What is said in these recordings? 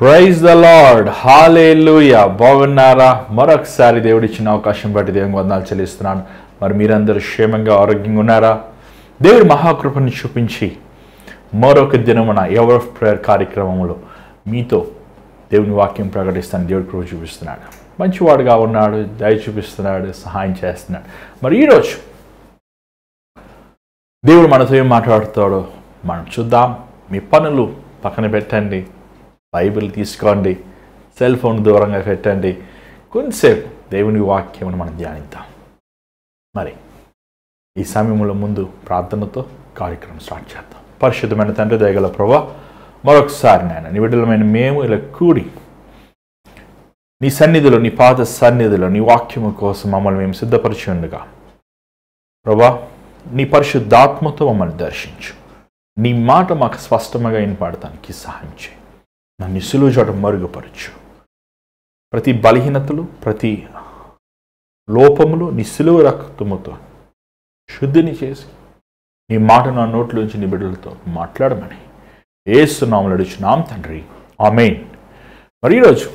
Praise the lord, హల్లెలూయా. బాగున్నారా? మరొకసారి దేవుడిచ్చిన అవకాశం బట్టి దేవునికి వందనాలు చెల్లిస్తున్నాను. మరి మీరందరూ క్షేమంగా ఆరోగ్యంగా ఉన్నారా? దేవుడి మహాకృపను చూపించి మరొక దినమున ఎవర్ ఆఫ్ ప్రేయర్ కార్యక్రమంలో మీతో దేవుని వాక్యం ప్రకటిస్తాను. దేవుడి కృప చూపిస్తున్నాడు, మంచివాడుగా ఉన్నాడు, దయ చూపిస్తున్నాడు, సహాయం చేస్తున్నాడు. మరి ఈరోజు దేవుడు మనతో ఏం మాట్లాడుతాడో మనం చూద్దాం. మీ పనులు పక్కన పెట్టండి, బైబిల్ తీసుకోండి, సెల్ ఫోన్ దూరంగా పెట్టండి, కొంతసేపు దేవుని వాక్యం మనం ధ్యానిద్దాం. మరి ఈ సమయంలో ముందు ప్రార్థనతో కార్యక్రమం స్టార్ట్ చేద్దాం. పరిశుద్ధమైన తండ్రి, దయగల ప్రభువా, మరొకసారి నాయన నీ బిడ్డలమైన మేము ఇలా కూడి నీ సన్నిధిలో, నీ పాద సన్నిధిలో నీ వాక్యము కోసం మమ్మల్ని మేము సిద్ధపరిచి ఉండగా ప్రభువా, నీ పరిశుద్ధాత్మతో మమ్మల్ని దర్శించు. నీ మాట మాకు స్పష్టంగా వినపడటానికి సహాయం చేయి. నన్ను సులువు చోట మరుగుపరచు. ప్రతి బలహీనతలు, ప్రతి లోపములు నీ సులువు రక్తముతో శుద్ధిని చేసి నీ మాట నా నోట్లోంచి నీ బిడ్డలతో మాట్లాడమని యేసు నామములో అడుగుచున్నాం తండ్రి, ఆమేన్. మరి ఈరోజు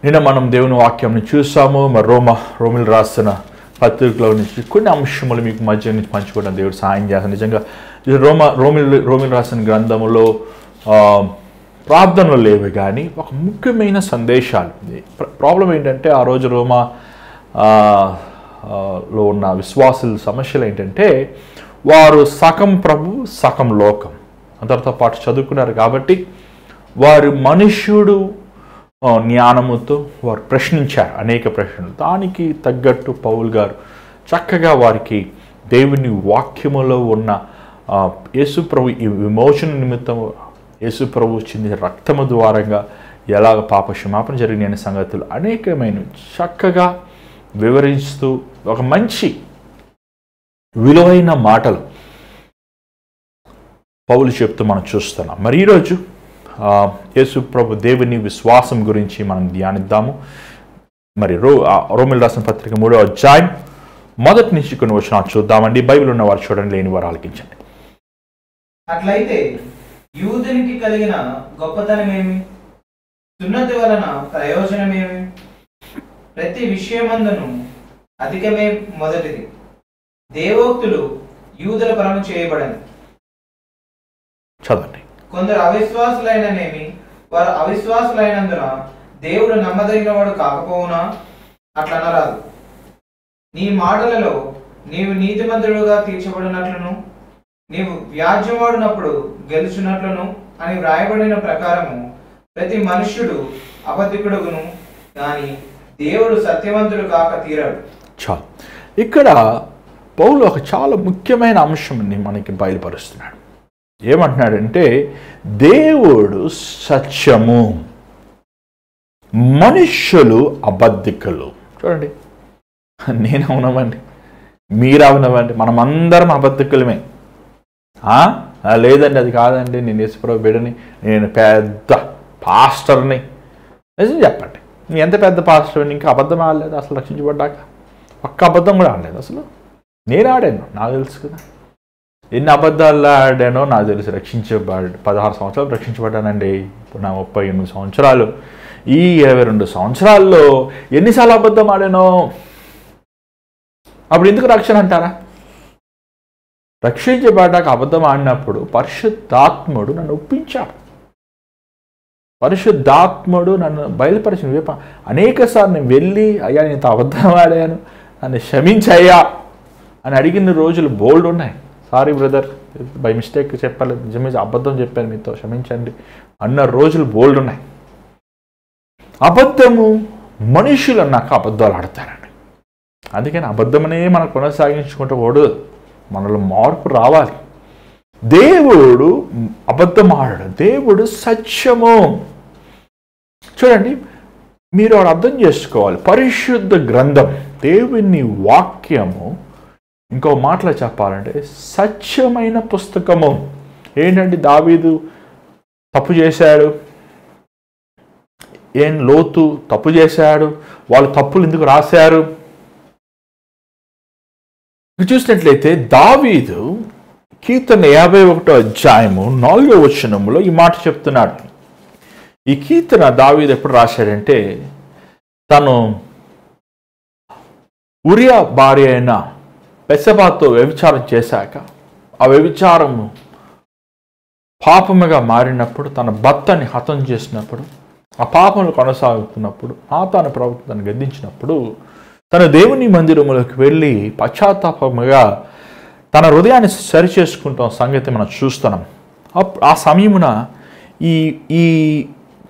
నిన్న మనం దేవుని వాక్యంని చూసాము. మరి రోమిలు రాసిన పత్రికలో నుంచి కొన్ని అంశములు మీకు మధ్య నుంచి పంచుకోవడం దేవుడు సహాయం చేస్తాను. నిజంగా రోమిలు రాసిన గ్రంథములో ప్రార్థనలు లేవు, కానీ ఒక ముఖ్యమైన సందేశాలు. ప్రాబ్లం ఏంటంటే ఆ రోజు లో ఉన్న విశ్వాసుల సమస్యలు ఏంటంటే వారు సగం ప్రభు సగం లోకం అందరితో పాటు చదువుకున్నారు కాబట్టి వారు మనుష్యుడు జ్ఞానముతో వారు ప్రశ్నించారు అనేక ప్రశ్నలు. దానికి తగ్గట్టు పౌలు గారు చక్కగా వారికి దేవుని వాక్యములో ఉన్న యేసు ప్రభు ఈ విమోచన నిమిత్తం యేసు ప్రభు చిందిన రక్తము ద్వారంగా ఎలాగ పాప క్షమాపణ జరిగిన సంగతులు అనేకమైన చక్కగా వివరిస్తూ ఒక మంచి విలువైన మాటలు పౌలు చెప్తూ మనం చూస్తున్నాం. మరి ఈరోజు యేసు ప్రభు దేవుని విశ్వాసం గురించి మనం ధ్యానిద్దాము. మరి రోమిలు రాసిన పత్రిక 3వ అధ్యాయం మొదటి నుంచి కొన్ని వచనాలు చూద్దామండి. బైబిల్ ఉన్న వారు చూడండి, లేని వారు ఆలకించండి. అట్లయితే యూదునికి కలిగిన గొప్పతనమేమి? సున్నతి వలన ప్రయోజనమేమి? ప్రతి విషయమందును అధికమే మొదటిది. దేవోక్తులు యూదుల పరము చేయబడని. చదవండి. కొందరు అవిశ్వాసులైననేమి, వారు అవిశ్వాసులైనందున దేవుడు నమ్మదగినవాడు కాకపోవునా? అట్లనరాదు. నీ మాటలలో నీవు నీతిమంతుడుగా తీర్చబడినట్లును నీవు వ్యాజ్యమాడినప్పుడు గెలుచున్నట్లును అని వ్రాయబడిన ప్రకారము ప్రతి మనుష్యుడు అబద్ధికుడుగును, కానీ దేవుడు సత్యవంతుడు కాక తీరాడు. చాలు. ఇక్కడ పౌలు ఒక చాలా ముఖ్యమైన అంశాన్ని మనకి బయలుపరుస్తున్నాడు. ఏమంటున్నాడంటే దేవుడు సత్యము, మనుష్యులు అబద్ధికులు. చూడండి, నేను అవునవ్వండి, మీరు అవునవ్వండి, మనమందరం అబద్ధికులమే. లేదండి అది కాదండి, నేను యేసుప్రభు బిడ్డని, నేను పెద్ద పాస్టర్ని. నిజం చెప్పండి, నేను ఎంత పెద్ద పాస్టర్ని, ఇంకా అబద్ధం ఆడలేదు అసలు రక్షించబడ్డాక. ఒక్క అబద్ధం కూడా ఆడలేదు అసలు. నేను ఆడాను, నాకు తెలుసు కదా ఎన్ని అబద్ధాలు ఆడానో నాకు తెలుసు. 16 సంవత్సరాలు రక్షించబడ్డానండి. ఇప్పుడు నా 38 సంవత్సరాలు. ఈ 22 సంవత్సరాల్లో ఎన్నిసార్లు అబద్ధం ఆడానో. అప్పుడు ఎందుకు రక్షణ అంటారా? రక్షించబడ్డాక అబద్ధం ఆడినప్పుడు పరిశుద్ధాత్ముడు నన్ను ఒప్పించాడు. పరిశుద్ధాత్ముడు నన్ను బయలుపరిచిన అనేకసార్లు నేను వెళ్ళి, అయ్యా నేను ఇంత అబద్ధం ఆడాను, నన్ను క్షమించయ్యా అని అడిగిన రోజులు బోల్డ్ ఉన్నాయి. సారీ బ్రదర్, బై మిస్టేక్ చెప్పలేదు, నిజమే అబద్ధం చెప్పాను, మీతో క్షమించండి అన్న రోజులు బోల్డ్ ఉన్నాయి. అబద్ధము మనుషులు అన్నాక అబద్ధాలు ఆడతారండి. అందుకని అబద్ధమనే మనం కొనసాగించుకుంటూ కూడదు, మనలో మార్పు రావాలి. దేవుడు అబద్ధం ఆడడు, దేవుడు సత్యము. చూడండి, మీరు అర్థం చేసుకోవాలి, పరిశుద్ధ గ్రంథం దేవుని వాక్యము ఇంకో మాటలో చెప్పాలంటే సత్యమైన పుస్తకము. ఏంటంటే దావీదు తప్పు చేశాడు, లోతు తప్పు చేశాడు, వాళ్ళు తప్పులు ఎందుకు రాశారు? చూసినట్లయితే దావీదు కీర్తన 51వ అధ్యాయము 4వ వచనంలో ఈ మాట చెప్తున్నాడు. ఈ కీర్తన దావీదు ఎప్పుడు రాశాడంటే, తను ఉరియా భార్య అయిన బెత్షెబాతో వ్యభిచారం చేశాక, ఆ వ్యభిచారము పాపముగా మారినప్పుడు, తన భర్తని హతం చేసినప్పుడు, ఆ పాపములు కొనసాగుతున్నప్పుడు, నాతాను ప్రవక్తను గద్దించినప్పుడు, తన దేవుని మందిరములోకి వెళ్ళి పశ్చాత్తాపముగా తన హృదయాన్ని సరిచేసుకుంటున్న సంగతి మనం చూస్తున్నాం. ఆ సమయమున ఈ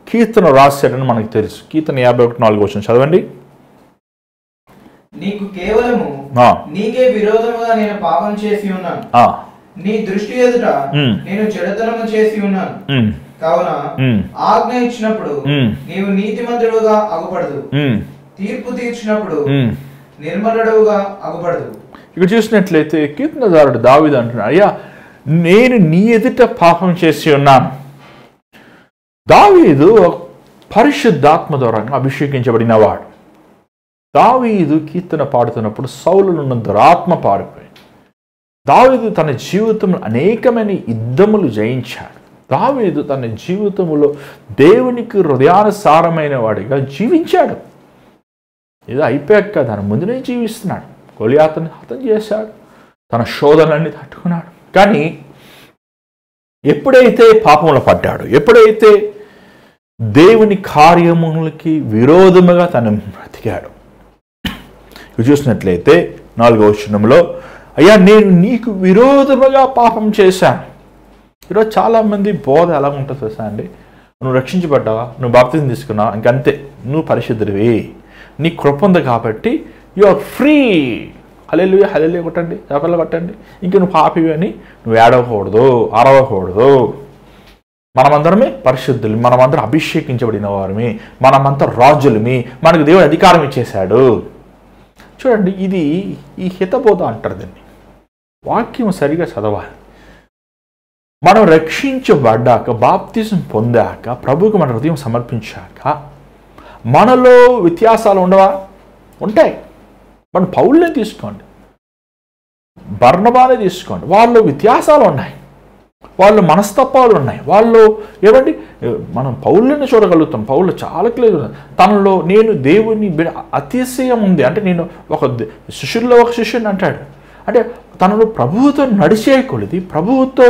కీర్తన రాశాడని మనకు తెలుసు. కీర్తన 51:4 చదవండి. నీకు కేవలము నీకే విరోధముగా నేను పాపం చేసి ఉన్నాను, నీ దృష్టి ఎదుట నేను చెడుతనము చేసి ఉన్నాను, కావున ఆజ్ఞ ఇచ్చినప్పుడు నీవు నీతిమంతుడుగా అగుపడదు, తీర్పు తీర్చినప్పుడు నిర్మలుడుగా అగుపడదు. ఇక్కడ చూసినట్లయితే కీర్తనదారుడు దావీదు అంటున్నాడు, అయ్యా నేను నీ ఎదుట పాపం చేసి ఉన్నాను. దావీదు పరిశుద్ధాత్మ ద్వారా అభిషేకించబడినవాడు. దావీదు కీర్తన పాడుతున్నప్పుడు సౌలునున్న దురాత్మ పారిపోయింది. దావీదు తన జీవితంలో అనేకమైన యుద్ధములు జయించాడు. దావీదు తన జీవితంలో దేవునికి హృదయానుసారమైన వాడిగా జీవించాడు. ఏదో అయిపోయాక దాని ముందునే జీవిస్తున్నాడు. గొలియాతుని హతం చేశాడు, తన శోధనలన్నీ తట్టుకున్నాడు. కానీ ఎప్పుడైతే పాపంలో పడ్డాడు, ఎప్పుడైతే దేవుని కార్యములకి విరోధముగా తను బ్రతికాడు, చూసినట్లయితే 4వ వచనంలో, అయ్యా నేను నీకు విరోధముగా పాపం చేశాను. ఈరోజు చాలామంది బోధ ఎలా ఉంటుంది తెలుసా అండి, నువ్వు రక్షించబడ్డావా, నువ్వు బాప్తిజం తీసుకున్నావా, ఇంకంతే, నువ్వు పరిశుద్ధుడివి, నీ కృప ఉంది కాబట్టి యు ఆర్ ఫ్రీ, హల్లెలూయా హల్లెలూయా కొట్టండి, చేపలు కొట్టండి, ఇంక నువ్వు పాపివి అని నువ్వు ఏడవకూడదు, అరవకూడదు. మనమందరమే పరిశుద్ధులు, మనమందరం అభిషేకించబడిన వారమే, మనమంతా రాజులమి, మనకు దేవుడు అధికారం ఇచ్చేశాడు. చూడండి, ఇది ఈ హితబోధ అంటారు దీన్ని. వాక్యం సరిగా చదవాలి. మనం రక్షించబడ్డాక, బాప్తిజం పొందాక, ప్రభువుకు మన హృదయం సమర్పించాక మనలో వ్యత్యాసాలు ఉండవా? ఉంటాయి. మన పౌలునే తీసుకోండి, బర్నబానే తీసుకోండి, వాళ్ళు వ్యత్యాసాలు ఉన్నాయి, వాళ్ళు మనస్తత్వాలు ఉన్నాయి, వాళ్ళు ఏమండి మనం పౌలుని చూడగలుగుతాం. పౌలు చాలా క్లియర్, తనలో నేను దేవుని అతిశయం ఉంది అంటే, నేను ఒక శిష్యుల్లో ఒక శిష్యుని అంటాడు అంటే, తనలో ప్రభువుతో నడిచే కొలిది, ప్రభువుతో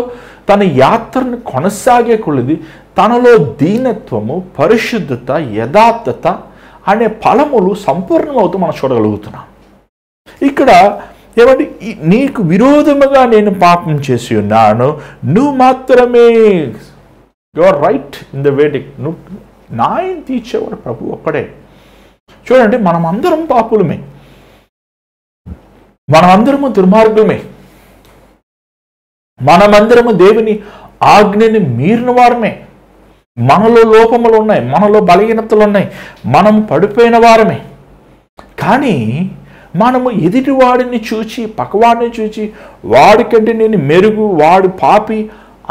తన యాత్రను కొనసాగే కొలిది తనలో దీనత్వము, పరిశుద్ధత, యథార్థత అనే ఫలములు సంపూర్ణమవుతూ మనం చూడగలుగుతున్నాం. ఇక్కడ ఏమంటే, నీకు విరోధముగా నేను పాపం చేసి ఉన్నాను, నువ్వు మాత్రమే you are right in the వేటిక్, నువ్వు న్యాయం తీర్చేవాడు ప్రభు ఒక్కడే. చూడండి, మనమందరం పాపులమే, మనమందరము దుర్మార్గులమే, మనమందరము దేవుని ఆజ్ఞని మీరిన వారమే, మనలో లోపములు ఉన్నాయి, మనలో బలహీనతలు ఉన్నాయి, మనం పడిపోయిన వారమే. కానీ మనము ఎదుటివాడిని చూచి, పక్కవాడిని చూచి, వాడికంటే నేను మెరుగు, వాడు పాపి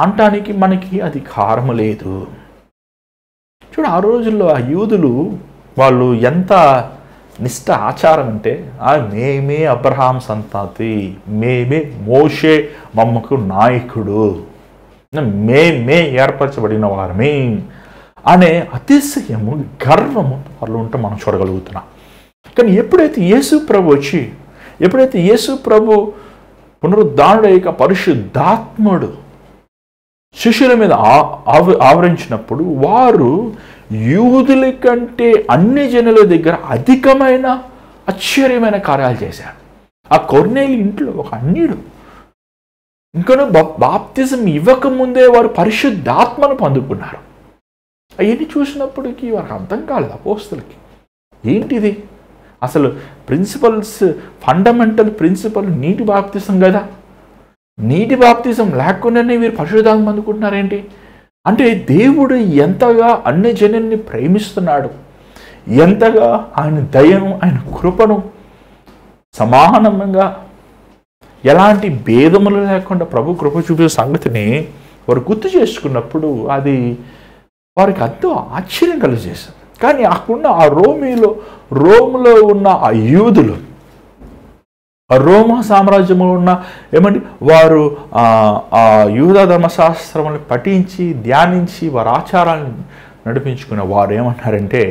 అంటానికి మనకి అధికారం లేదు. చూడు, ఆ రోజుల్లో ఆ యూదులు వాళ్ళు ఎంత నిష్ఠ ఆచారం అంటే, మేమే అబ్రహాం సంతతి, మేమే మోషే మమ్మకు నాయకుడు, మేమే ఏర్పరచబడిన వారమే అనే అతిశయము, గర్వము వాళ్ళు ఉంటే మనం చూడగలుగుతున్నాం. కానీ ఎప్పుడైతే యేసు ప్రభు వచ్చి, ఎప్పుడైతే యేసు ప్రభు పునరుద్ధానుడైక పరిశుద్ధాత్ముడు శిష్యుల మీద ఆవరించినప్పుడు, వారు యూదుల కంటే అన్ని జనుల దగ్గర అధికమైన ఆశ్చర్యమైన కార్యాలు చేశారు. ఆ కొర్నేలి ఇంట్లో ఒక అన్యుడు, ఇంకనూ బాప్తిజం ఇవ్వకముందే వారు పరిశుద్ధాత్మను పొందుకున్నారు. అవన్నీ చూసినప్పటికీ వారికి అర్థం కాలేదు అపోస్తలకి, ఏంటిది అసలు ప్రిన్సిపల్స్, ఫండమెంటల్ ప్రిన్సిపల్ నీటి బాప్తిజం కదా, నీటి బాప్తిజం లేకుండానే వీరు పరిశుద్ధాత్మ పొందుకుంటున్నారేంటి అంటే, దేవుడు ఎంతగా అన్ని జనుల్ని ప్రేమిస్తున్నాడు, ఎంతగా ఆయన దయను, ఆయన కృపను సమానంగా ఎలాంటి భేదములు లేకుండా ప్రభు కృప చూపే సంగతిని వారు గుర్తు చేసుకున్నప్పుడు అది వారికి ఎంతో ఆశ్చర్యం కలిగజేసింది. కానీ అక్కడున్న ఆ రోములో ఉన్న ఆ యూదులు రోమా సామ్రాజ్యంలో ఉన్న ఏమండి వారు యూదా ధర్మశాస్త్రములను పఠించి ధ్యానించి వారి ఆచారాలను నడిపించుకున్న వారు ఏమంటారంటే,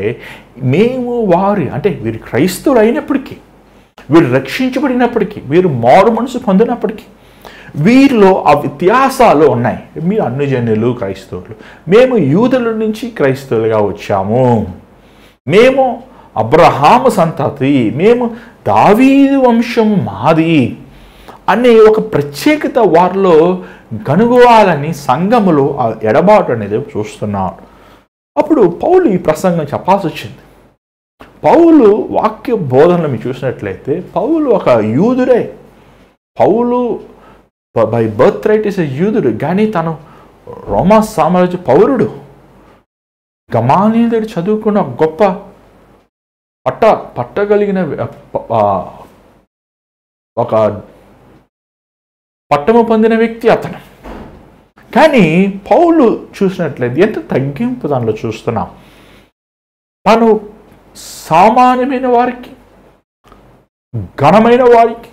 మేము వారి అంటే వీరు క్రైస్తవులు అయినప్పటికీ, వీరు రక్షించబడినప్పటికీ, వీరు మారు మనసు పొందినప్పటికీ వీరిలో ఆ వ్యత్యాసాలు ఉన్నాయి. మీరు అన్యజనులు క్రైస్తవులు, మేము యూదుల నుంచి క్రైస్తవులుగా వచ్చాము, మేము అబ్రహాము సంతతి, మేము దావీదు వంశము మాది అనే ఒక ప్రత్యేకత వారిలో కనుగోవాలని సంఘములో ఆ ఎడబాటు అనేది చూస్తున్నారు. అప్పుడు పౌలు ఈ ప్రసంగం చెప్పాల్సి వచ్చింది. పౌలు వాక్య బోధనలు మీరు చూసినట్లయితే పౌలు ఒక యూదుడే. Paul by birth right is a యూదుడు, కానీ తను రోమా సామ్రాజ్య పౌరుడు. గమాలీయుడు చదువుకున్న గొప్ప పట్టగలిగిన ఒక పట్టము పొందిన వ్యక్తి అతను. కానీ పౌలు చూసినట్లయితే ఎంత తగ్గింపు దానిలో చూస్తున్నాం. తను సామాన్యమైన వారికి, ఘనమైన వారికి,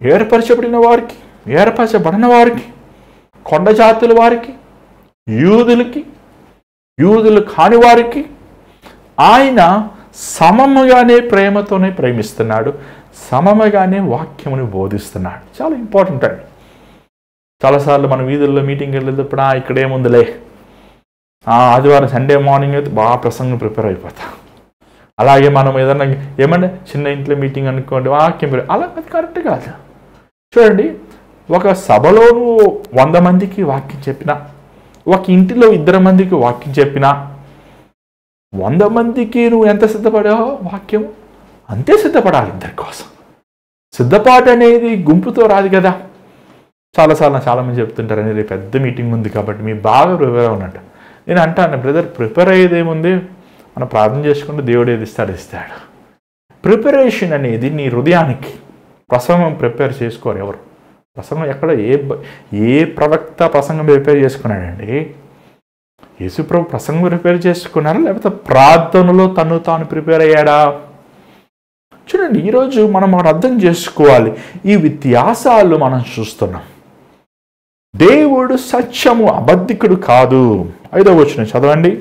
ఏర్పరచబడిన వారికి, ఏర్పరచబడిన వారికి, కొండ జాతుల వారికి, యూదులకి, యూదులు కాని వారికి ఆయన సమముగానే ప్రేమతోనే ప్రేమిస్తున్నాడు, సమముగానే వాక్యముని బోధిస్తున్నాడు. చాలా ఇంపార్టెంట్ అండి. చాలాసార్లు మనం వీధుల్లో మీటింగ్కి వెళ్ళేటప్పుడు ఇక్కడేముందిలే, ఆదివారం సండే మార్నింగ్ అయితే బాగా ప్రసంగం ప్రిపేర్ అయిపోతా. అలాగే మనం ఏమన్నా చిన్న ఇంట్లో మీటింగ్ అనుకోండి, వాక్యం అలా అది కరెక్ట్ కాదు. చూడండి, ఒక సభలోనూ 100 మందికి వాక్యం చెప్పినా, ఒక ఇంటిలో 2 మందికి వాక్యం చెప్పినా, 100 మందికి నువ్వు ఎంత సిద్ధపడావో వాక్యం అంతే సిద్ధపడాలి. ఇద్దరి కోసం సిద్ధపాటు అనేది గుంపుతో రాదు కదా. చాలాసార్లు చాలామంది చెప్తుంటారని రేపు పెద్ద మీటింగ్ ఉంది కాబట్టి మీరు బాగా ప్రిపేర్ అవునట్టు. నేను అంటాను, బ్రదర్ ప్రిపేర్ అయ్యేదేముంది, మనం ప్రార్థన చేసుకుంటే దేవుడు ఏది ఇస్తాడు. ప్రిపరేషన్ అనేది నీ హృదయానికి. ప్రసంగం ప్రిపేర్ చేసుకోరు ఎవరు. ప్రసంగం ఎక్కడ ఏ ప్రవక్త ప్రసంగం ప్రిపేర్ చేసుకున్నాడండి? యేసుప్రభు ప్రసంగం ప్రిపేర్ చేసుకున్నారా, లేకపోతే ప్రార్థనలో తను తాను ప్రిపేర్ అయ్యాడా? చూడండి, ఈరోజు మనం అర్థం చేసుకోవాలి. ఈ వ్యత్యాసాలు మనం చూస్తున్నాం. దేవుడు సత్యము, అబద్ధికుడు కాదు. 5వ వచనం చదవండి.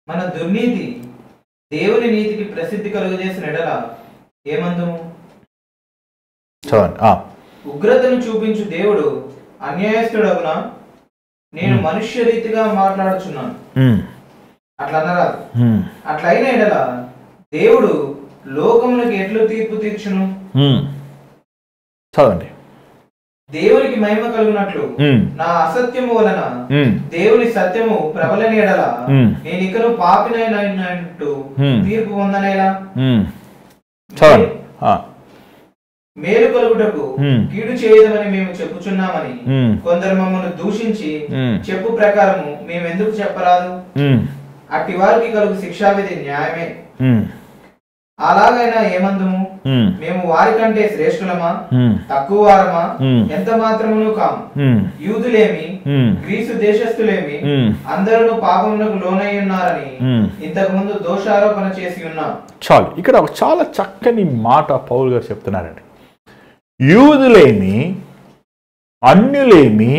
మన దుర్నీతి దేవుని నీతికి ప్రసిద్ధి కలుగజేసిన ఎడల ఏమందుము? చదవండి. ఉగ్రతను చూపించు దేవుడు అన్యాయస్తుడగునా? నేను మనుష్య రీతిగా మాట్లాడుచున్నాను అట్లా అన్నరాదు. అట్లయిన ఎడల దేవుడు లోకములకు ఎట్లు తీర్పు తీర్చును? చదవండి. దేవునికి మహిమ కలుగునట్లు నా అసత్యము వలన దేవుని సత్యము ప్రబలని ఎడల నేను ఇకను పాపినైనట్టు తీర్పు పొందనేలా? మేలు కలుగుటకు కీడు చేయదమని మేము చెప్పుచున్నామని కొందరు మమ్మల్ని దూషించి చెప్పు ప్రకారము మేము ఎందుకు చెప్పరాదు? అట్టి వారికి కలుగు శిక్షావిధి న్యాయమే. అలాగైనా ఏమందుము? మేము వారి కంటే శ్రేష్ఠులమా, తక్కువ వారమా? ఎంత మాత్రమును కాము. యూదులేమి గ్రీసు దేశస్థులేమి అందరూ పాపములకు లోనై ఉన్నారని ఇంతకు ముందు దోషారోపణ చేసి ఉన్నాం. చాలు. ఇక్కడ ఒక చాలా చక్కని మాట పౌలు గారు చెప్తున్నారండి. యూదులేమి, అన్యులేమి,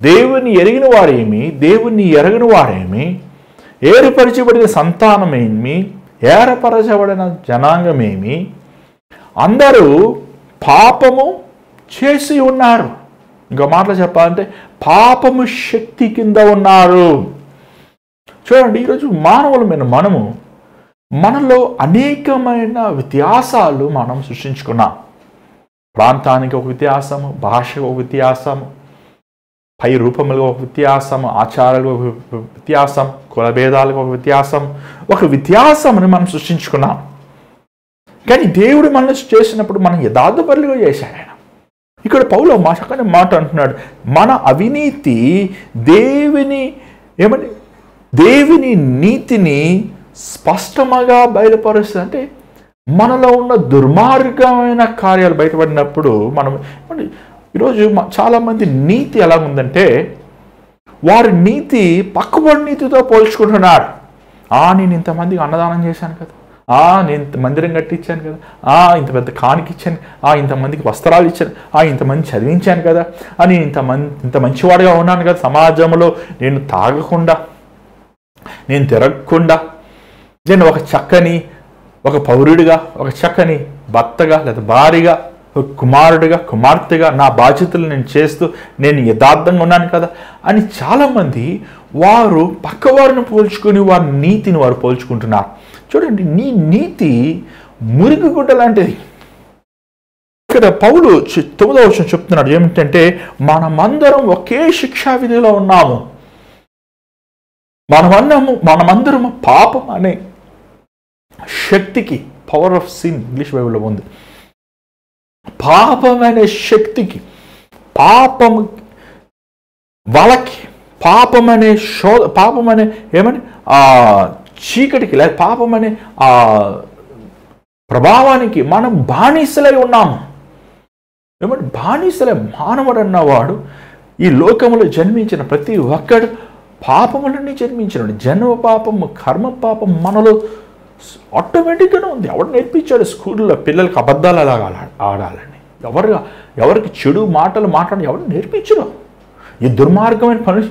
దేవుని ఎరిగిన వారేమి, దేవుని ఎరగని వారేమి, ఏర్పరచబడిన సంతానమేమి, ఏర్పరచబడిన జనాంగమేమి, అందరూ పాపము చేసి ఉన్నారు. ఇంకో మాటలు చెప్పాలంటే పాపము శక్తి కింద ఉన్నారు. చూడండి, ఈరోజు మానవులమైన మనలో అనేకమైన వ్యత్యాసాలు మనం సృష్టించుకున్నాం. ప్రాంతానికి ఒక వ్యత్యాసము, భాషకు ఒక వ్యత్యాసము, పై రూపములకు ఒక వ్యత్యాసం, ఆచారాలకు ఒక వ్యత్యాసం, కులభేదాలకు ఒక వ్యత్యాసం, ఒక వ్యత్యాసమును మనం సృష్టించుకున్నాం. కానీ దేవుడు మనల్ని చేసినప్పుడు మనం యథార్థపరులుగా చేశాడు ఆయన. ఇక్కడ పౌలు చక్కని మాట అంటున్నాడు, మన అవినీతి దేవుని నీతిని స్పష్టంగా బయలుపరుస్తుంది. అంటే మనలో ఉన్న దుర్మార్గమైన కార్యాలు బయటపడినప్పుడు మనం ఈరోజు చాలామంది నీతి ఎలా ఉందంటే వారి నీతి పక్కబడి నీతితో పోల్చుకుంటున్నారు. నేను ఇంతమందికి అన్నదానం చేశాను కదా, నేను మందిరం కట్టించాను కదా, ఇంత పెద్ద కానికిచ్చాను, ఇంతమందికి వస్త్రాలు ఇచ్చాను, ఇంతమంది చదివించాను కదా, అని ఇంత మంచివాడిగా ఉన్నాను కదా, సమాజంలో నేను తాగకుండా, నేను తిరగకుండా, నేను ఒక పౌరుడిగా, ఒక చక్కని భర్తగా లేదా భార్యగా, ఒక కుమారుడిగా, కుమార్తెగా నా బాధ్యతలు నేను చేస్తూ నేను యథార్థంగా ఉన్నాను కదా అని చాలామంది వారు పక్కవారిని పోల్చుకొని వారి నీతిని వారు పోల్చుకుంటున్నారు. చూడండి, నీ నీతి మురికిగుడ్డ లాంటిది. ఇక్కడ పౌలు 9వ వచనం చెప్తున్నాడు ఏమిటంటే, మనమందరం ఒకే శిక్షా విధిలో ఉన్నాము, మనమందరము పాపం అనే శక్తికి, పవర్ ఆఫ్ సిన్ ఇంగ్లీష్ బైబిల్లో ఉంది, పాపం అనే శక్తికి, పాపము వాళ్ళకి, పాపం అనే ఏమని చీకటికి లేదా పాపం అనే ప్రభావానికి మనం బానిసలై ఉన్నాము. ఏమంటే బానిసలే. మానవుడు అన్నవాడు ఈ లోకములో జన్మించిన ప్రతి ఒక్కడు పాపములన్నీ జన్మించినాడు. జన్మ పాపము, కర్మ పాపం మనలో ఆటోమేటిక్గానే ఉంది. ఎవరు నేర్పించాడు స్కూల్లో పిల్లలకి అబద్ధాలు అలాగా ఆడాలని? ఎవరికి చెడు మాటలు మాట్లాడి ఎవరు నేర్పించరు? ఈ దుర్మార్గమైన పనులు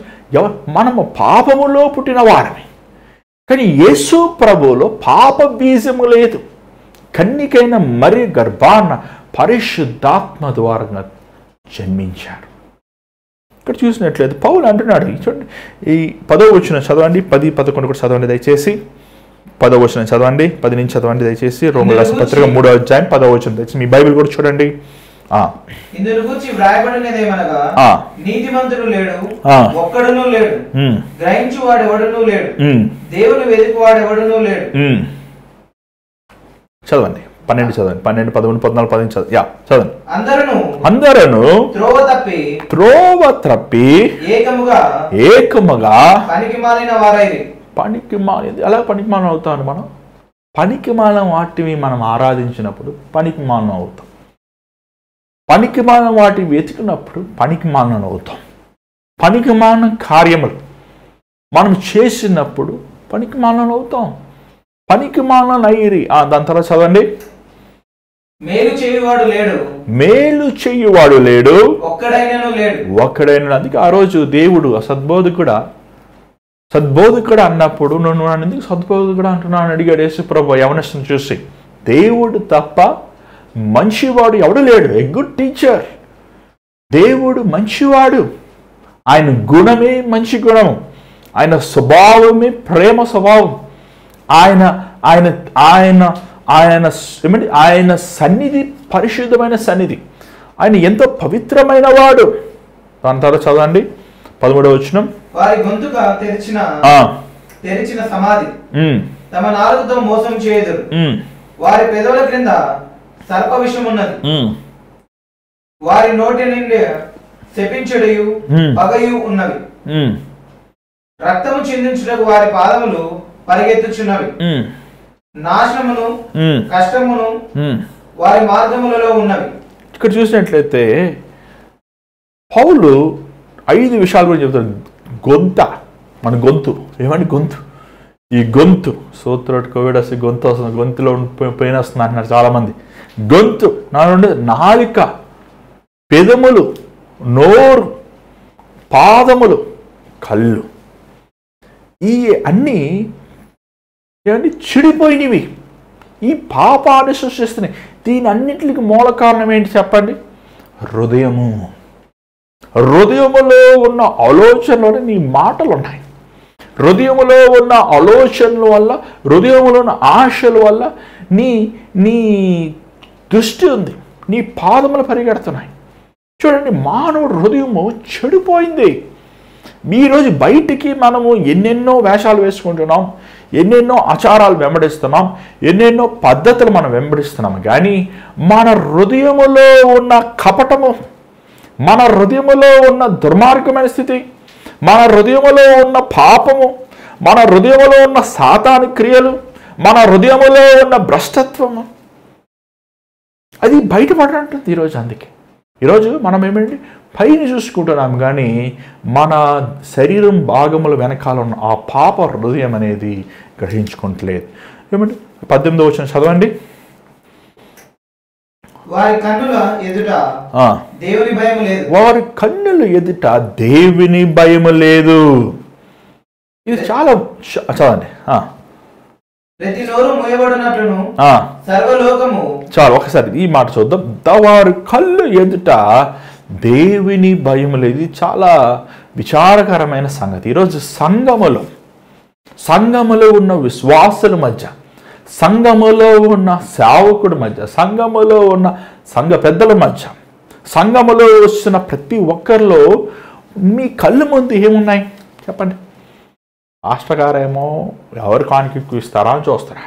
మనము పాపములో పుట్టిన వారమే. కానీ యేసు ప్రభువులో పాప బీజము లేదు. కన్నికైన మరి గర్భాన్న పరిశుద్ధాత్మ ద్వారా జన్మించారు. ఇక్కడ చూసినట్లయితే పౌలు అంటున్నాడు, చూడండి, ఈ 10వ వచనం చదవండి, 10, 11 కూడా చదవండి దయచేసి. 10వ వచనం చదవండి, 10 నుంచి చదవండి దయచేసి. రోమీయుల రాసిన పత్రిక 3వ అధ్యాయం 10వ వచనం దయచేసి. మీ బైబిల్ కూడా చూడండి. ఇందులో గురించి వ్రాయబడినదేమనగా, నీతిమంతుడు లేడు, ఒక్కడునూ లేడు, గ్రహించువాడు ఎవడునూ లేడు, దేవుని వెతుకువాడు ఎవడునూ లేడు. చదవండి, 12 చదవండి, 12, 13, 14, 15 చదవండి. అందరూ త్రోవ తప్పి ఏకముగా పనికిమాలిన వారైరి. అలా పనికిమాలం అవుతాను మనం. పనికిమాలం వాటిని మనం ఆరాధించినప్పుడు పనికిమాలం అవుతాం. పనికిమాలం వాటిని వెతికినప్పుడు పనికిమాలం అవుతాం. పనికిమాలం కార్యములు మనం చేసినప్పుడు పనికిమాలం అవుతాం. పనికిమాలం అయ్యి దాని తర్వాత చదవండి. మేలు చేయువాడు లేడు, ఒక్కడైనా. అందుకే ఆ రోజు దేవుడు సద్బోధకుడు అన్నప్పుడు, నువ్వు నన్ను ఎందుకు సద్బోధకుడు అంటున్నాను అడిగాడు యేసు ప్రభు యవనస్తుని చూసి. దేవుడు తప్ప మంచివాడు ఎవడు లేడు. A good teacher. దేవుడు మంచివాడు. ఆయన గుణమే మంచి గుణము. ఆయన స్వభావమే ప్రేమ స్వభావం. ఆయన ఆయన ఆయన ఆయన ఏమంటే ఆయన సన్నిధి పరిశుద్ధమైన సన్నిధి. ఆయన ఎంతో పవిత్రమైన వాడు. దాని తర్వాత చదవండి 13వ వచనం. వారి గొంతుక తెరిచిన సమాధి, తమ నాలుకతో మోసం చేయదురు. వారి పెదవుల క్రింద సర్ప విషం ఉన్నది. వారి నోటి నుండి శపించుటయు పగయు ఉన్నవి. రక్తము చిందించుటకు వారి పాదములు పరిగెత్తుచున్నవి. నాశనమును కష్టమును వారి మార్గములలో ఉన్నవి. ఇక్కడ చూసినట్లయితే పౌలు 5 విషయాలు కూడా చెప్తాడు. మన గొంతు ఏమంటే గొంతు. ఈ గొంతు సోత్రోట్ కోవిడ్ వస్తే గొంతు వస్తుంది, గొంతులో పెయిన్ వస్తుంది అంటున్నారు చాలామంది. గొంతు నా నుండి నాలిక, పెదములు, నోరు, పాదములు, కళ్ళు, ఈ అన్నీ ఏమంటే చెడిపోయినవి. ఈ పాపాన్ని సృష్టిస్తున్నాయి. దీని అన్నింటికి మూల కారణం ఏంటి చెప్పండి? హృదయములో ఉన్న ఆలోచనలోనే నీ మాటలు ఉన్నాయి. హృదయములో ఉన్న ఆలోచనల వల్ల, హృదయములో ఉన్న ఆశల వల్ల నీ దృష్టి ఉంది. నీ పాదములు పరిగెడుతున్నాయి. చూడండి, మానవుడు హృదయము చెడిపోయింది. ఈరోజు బయటికి మనము ఎన్నెన్నో వేషాలు వేసుకుంటున్నాం, ఎన్నెన్నో ఆచారాలు వెంబడిస్తున్నాం, ఎన్నెన్నో పద్ధతులు మనం వెంబడిస్తున్నాం. కానీ మన హృదయములో ఉన్న కపటము, మన హృదయములో ఉన్న దుర్మార్గమైన స్థితి, మన హృదయములో ఉన్న పాపము, మన హృదయములో ఉన్న సాతాను క్రియలు, మన హృదయములో ఉన్న భ్రష్టత్వము, అది బయటపడంటుంది ఈరోజు. అందుకే ఈరోజు మనం ఏమంటే పైన చూసుకుంటున్నాం కానీ మన శరీరం భాగముల వెనకాల ఉన్న ఆ పాప హృదయం అనేది గ్రహించుకోవట్లేదు. ఏమంటే 18వ వచనం చదవండి. వారి కన్నుల ఎదుట దేవుని భయం లేదు. వారి కన్నుల ఎదుట దేవుని భయము లేదు. ఇది చాలా చదవండి. ప్రతి నోరు మూయబడినట్లును సర్వలోకము. చాలు ఒకసారి ఈ మాట చూద్దాం. వారి కళ్ళు ఎదుట దేవుని భయం లేదు. ఇది చాలా విచారకరమైన సంగతి. ఈరోజు సంఘములో ఉన్న విశ్వాసుల మధ్య, సంఘములో ఉన్న సేవకుడి మధ్య, సంఘములో ఉన్న సంఘ పెద్దల మధ్య, సంఘములో వస్తున్న ప్రతి ఒక్కరిలో మీ కళ్ళు ముందు ఏమున్నాయి చెప్పండి? పాస్టర్ గారేమో ఎవరు కానుక ఎక్కువ ఇస్తారా అని చూస్తారా,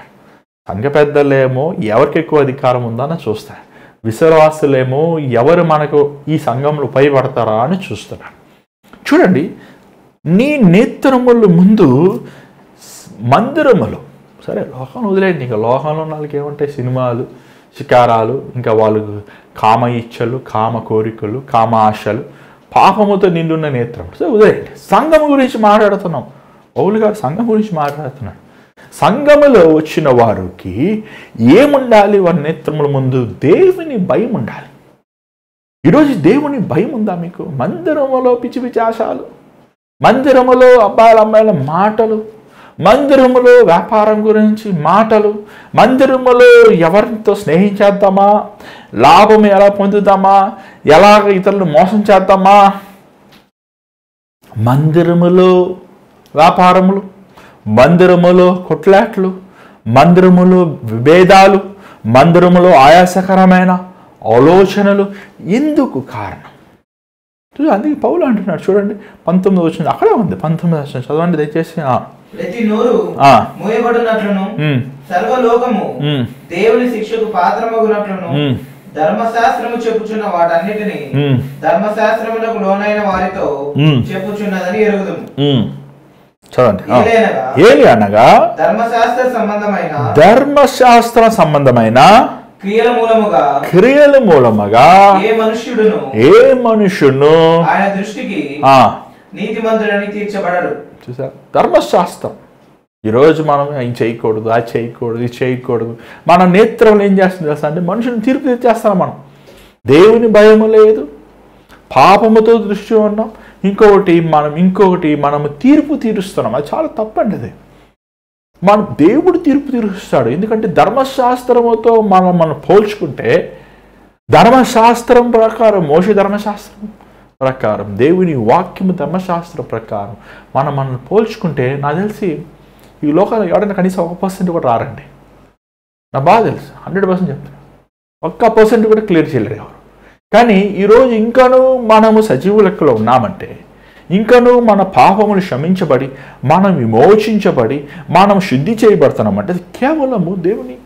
సంఘ పెద్దలేమో ఎవరికి ఎక్కువ అధికారం ఉందని చూస్తారు, విశ్వాసులేమో ఎవరు మనకు ఈ సంఘంలో ఉపయోగపడతారా అని చూస్తున్నారు. చూడండి, నీ నేత్రముల ముందు మందిరములు, సరే లోకం వదిలేండి, ఇంకా లోకంలో ఉన్న వాళ్ళకి ఏమంటాయి? సినిమాలు, శికారాలు, ఇంకా వాళ్ళకు కామ ఇచ్చలు, కామ కోరికలు, కామ ఆశలు, పాపముతో నిండున్న నేత్రం. సరే వదిలేండి. సంఘం గురించి మాట్లాడుతున్నాం. పౌలు గారు సంఘం గురించి మాట్లాడుతున్నాడు. సంఘములో వచ్చిన వారికి ఏముండాలి? వారి నేత్రముల ముందు దేవుని భయం ఉండాలి. ఈరోజు దేవుని భయం ఉందా మీకు? మందిరములో పిచ్చి పిచ్చి ఆశాలు, మందిరములో అబ్బాయిల అమ్మాయిల మాటలు, మందిరములో వ్యాపారం గురించి మాటలు, మందిరములో ఎవరితో స్నేహించేద్దామా, లాభం ఎలా పొందుదామా, ఎలాగ ఇతరులను మోసం చేద్దామా, మందిరములో వ్యాపారములు, మందిరములో కొట్లాట్లు, మందిరములో విభేదాలు, మందిరములో ఆయాసకరమైన ఆలోచనలు. ఎందుకు కారణం? అందుకే పౌలు అంటున్నాడు చూడండి, 19 వచ్చింది అక్కడే ఉంది. 19 వచ్చింది చదవండి దయచేసి. ప్రతి నోరు మూయబడినట్లును సర్వలోకము దేవుని శిక్షకు పాత్రమగునట్లును ధర్మశాస్త్రము చెప్పుచున్న వాటన్నిటిని ధర్మశాస్త్రములకు లోనైన వారితో చెప్పుచున్నదని ఎరుగుదుము. చదవండి. ఏలి అనగా ధర్మశాస్త్ర సంబంధమైన క్రియల మూలముగా ఏ మనుష్యును ఆయన దృష్టికి నీతిమంతుడని తీర్చబడడు. చూసారు? ధర్మశాస్త్రం. ఈరోజు మనం ఇది చేయకూడదు, అది చేయకూడదు, ఇది చేయకూడదు. మన నేత్రంలో ఏం చేస్తుంది తెలుసా అంటే మనుషుని తీర్పు తెచ్చేస్తాం. మనం దేవుని భయము లేదు, పాపముతో దృష్టి ఉన్నాం. ఇంకొకటి మనము తీర్పు తీరుస్తున్నాం. అది చాలా తప్పండి. అది దేవుడు తీర్పు తీరుస్తాడు. ఎందుకంటే ధర్మశాస్త్రముతో మనం పోల్చుకుంటే, ధర్మశాస్త్రం ప్రకారం, మోషే ధర్మశాస్త్రం ప్రకారం, దేవుని వాక్యము ధర్మశాస్త్రం ప్రకారం మనం పోల్చుకుంటే, నాకు తెలిసి ఈ లోకంలో ఎవరైనా కనీసం 1% కూడా రారండి. నా బాగా తెలుసు, 100% చెప్తున్నాను. 1% కూడా క్లియర్ చేయలేరు ఎవరు. కానీ ఈరోజు ఇంకనూ మనము సజీవు లెక్కలో ఉన్నామంటే, ఇంకనూ మన పాపములు క్షమించబడి, మనం విమోచించబడి, మనం శుద్ధి చేయబడుతున్నామంటే అది కేవలము దేవుని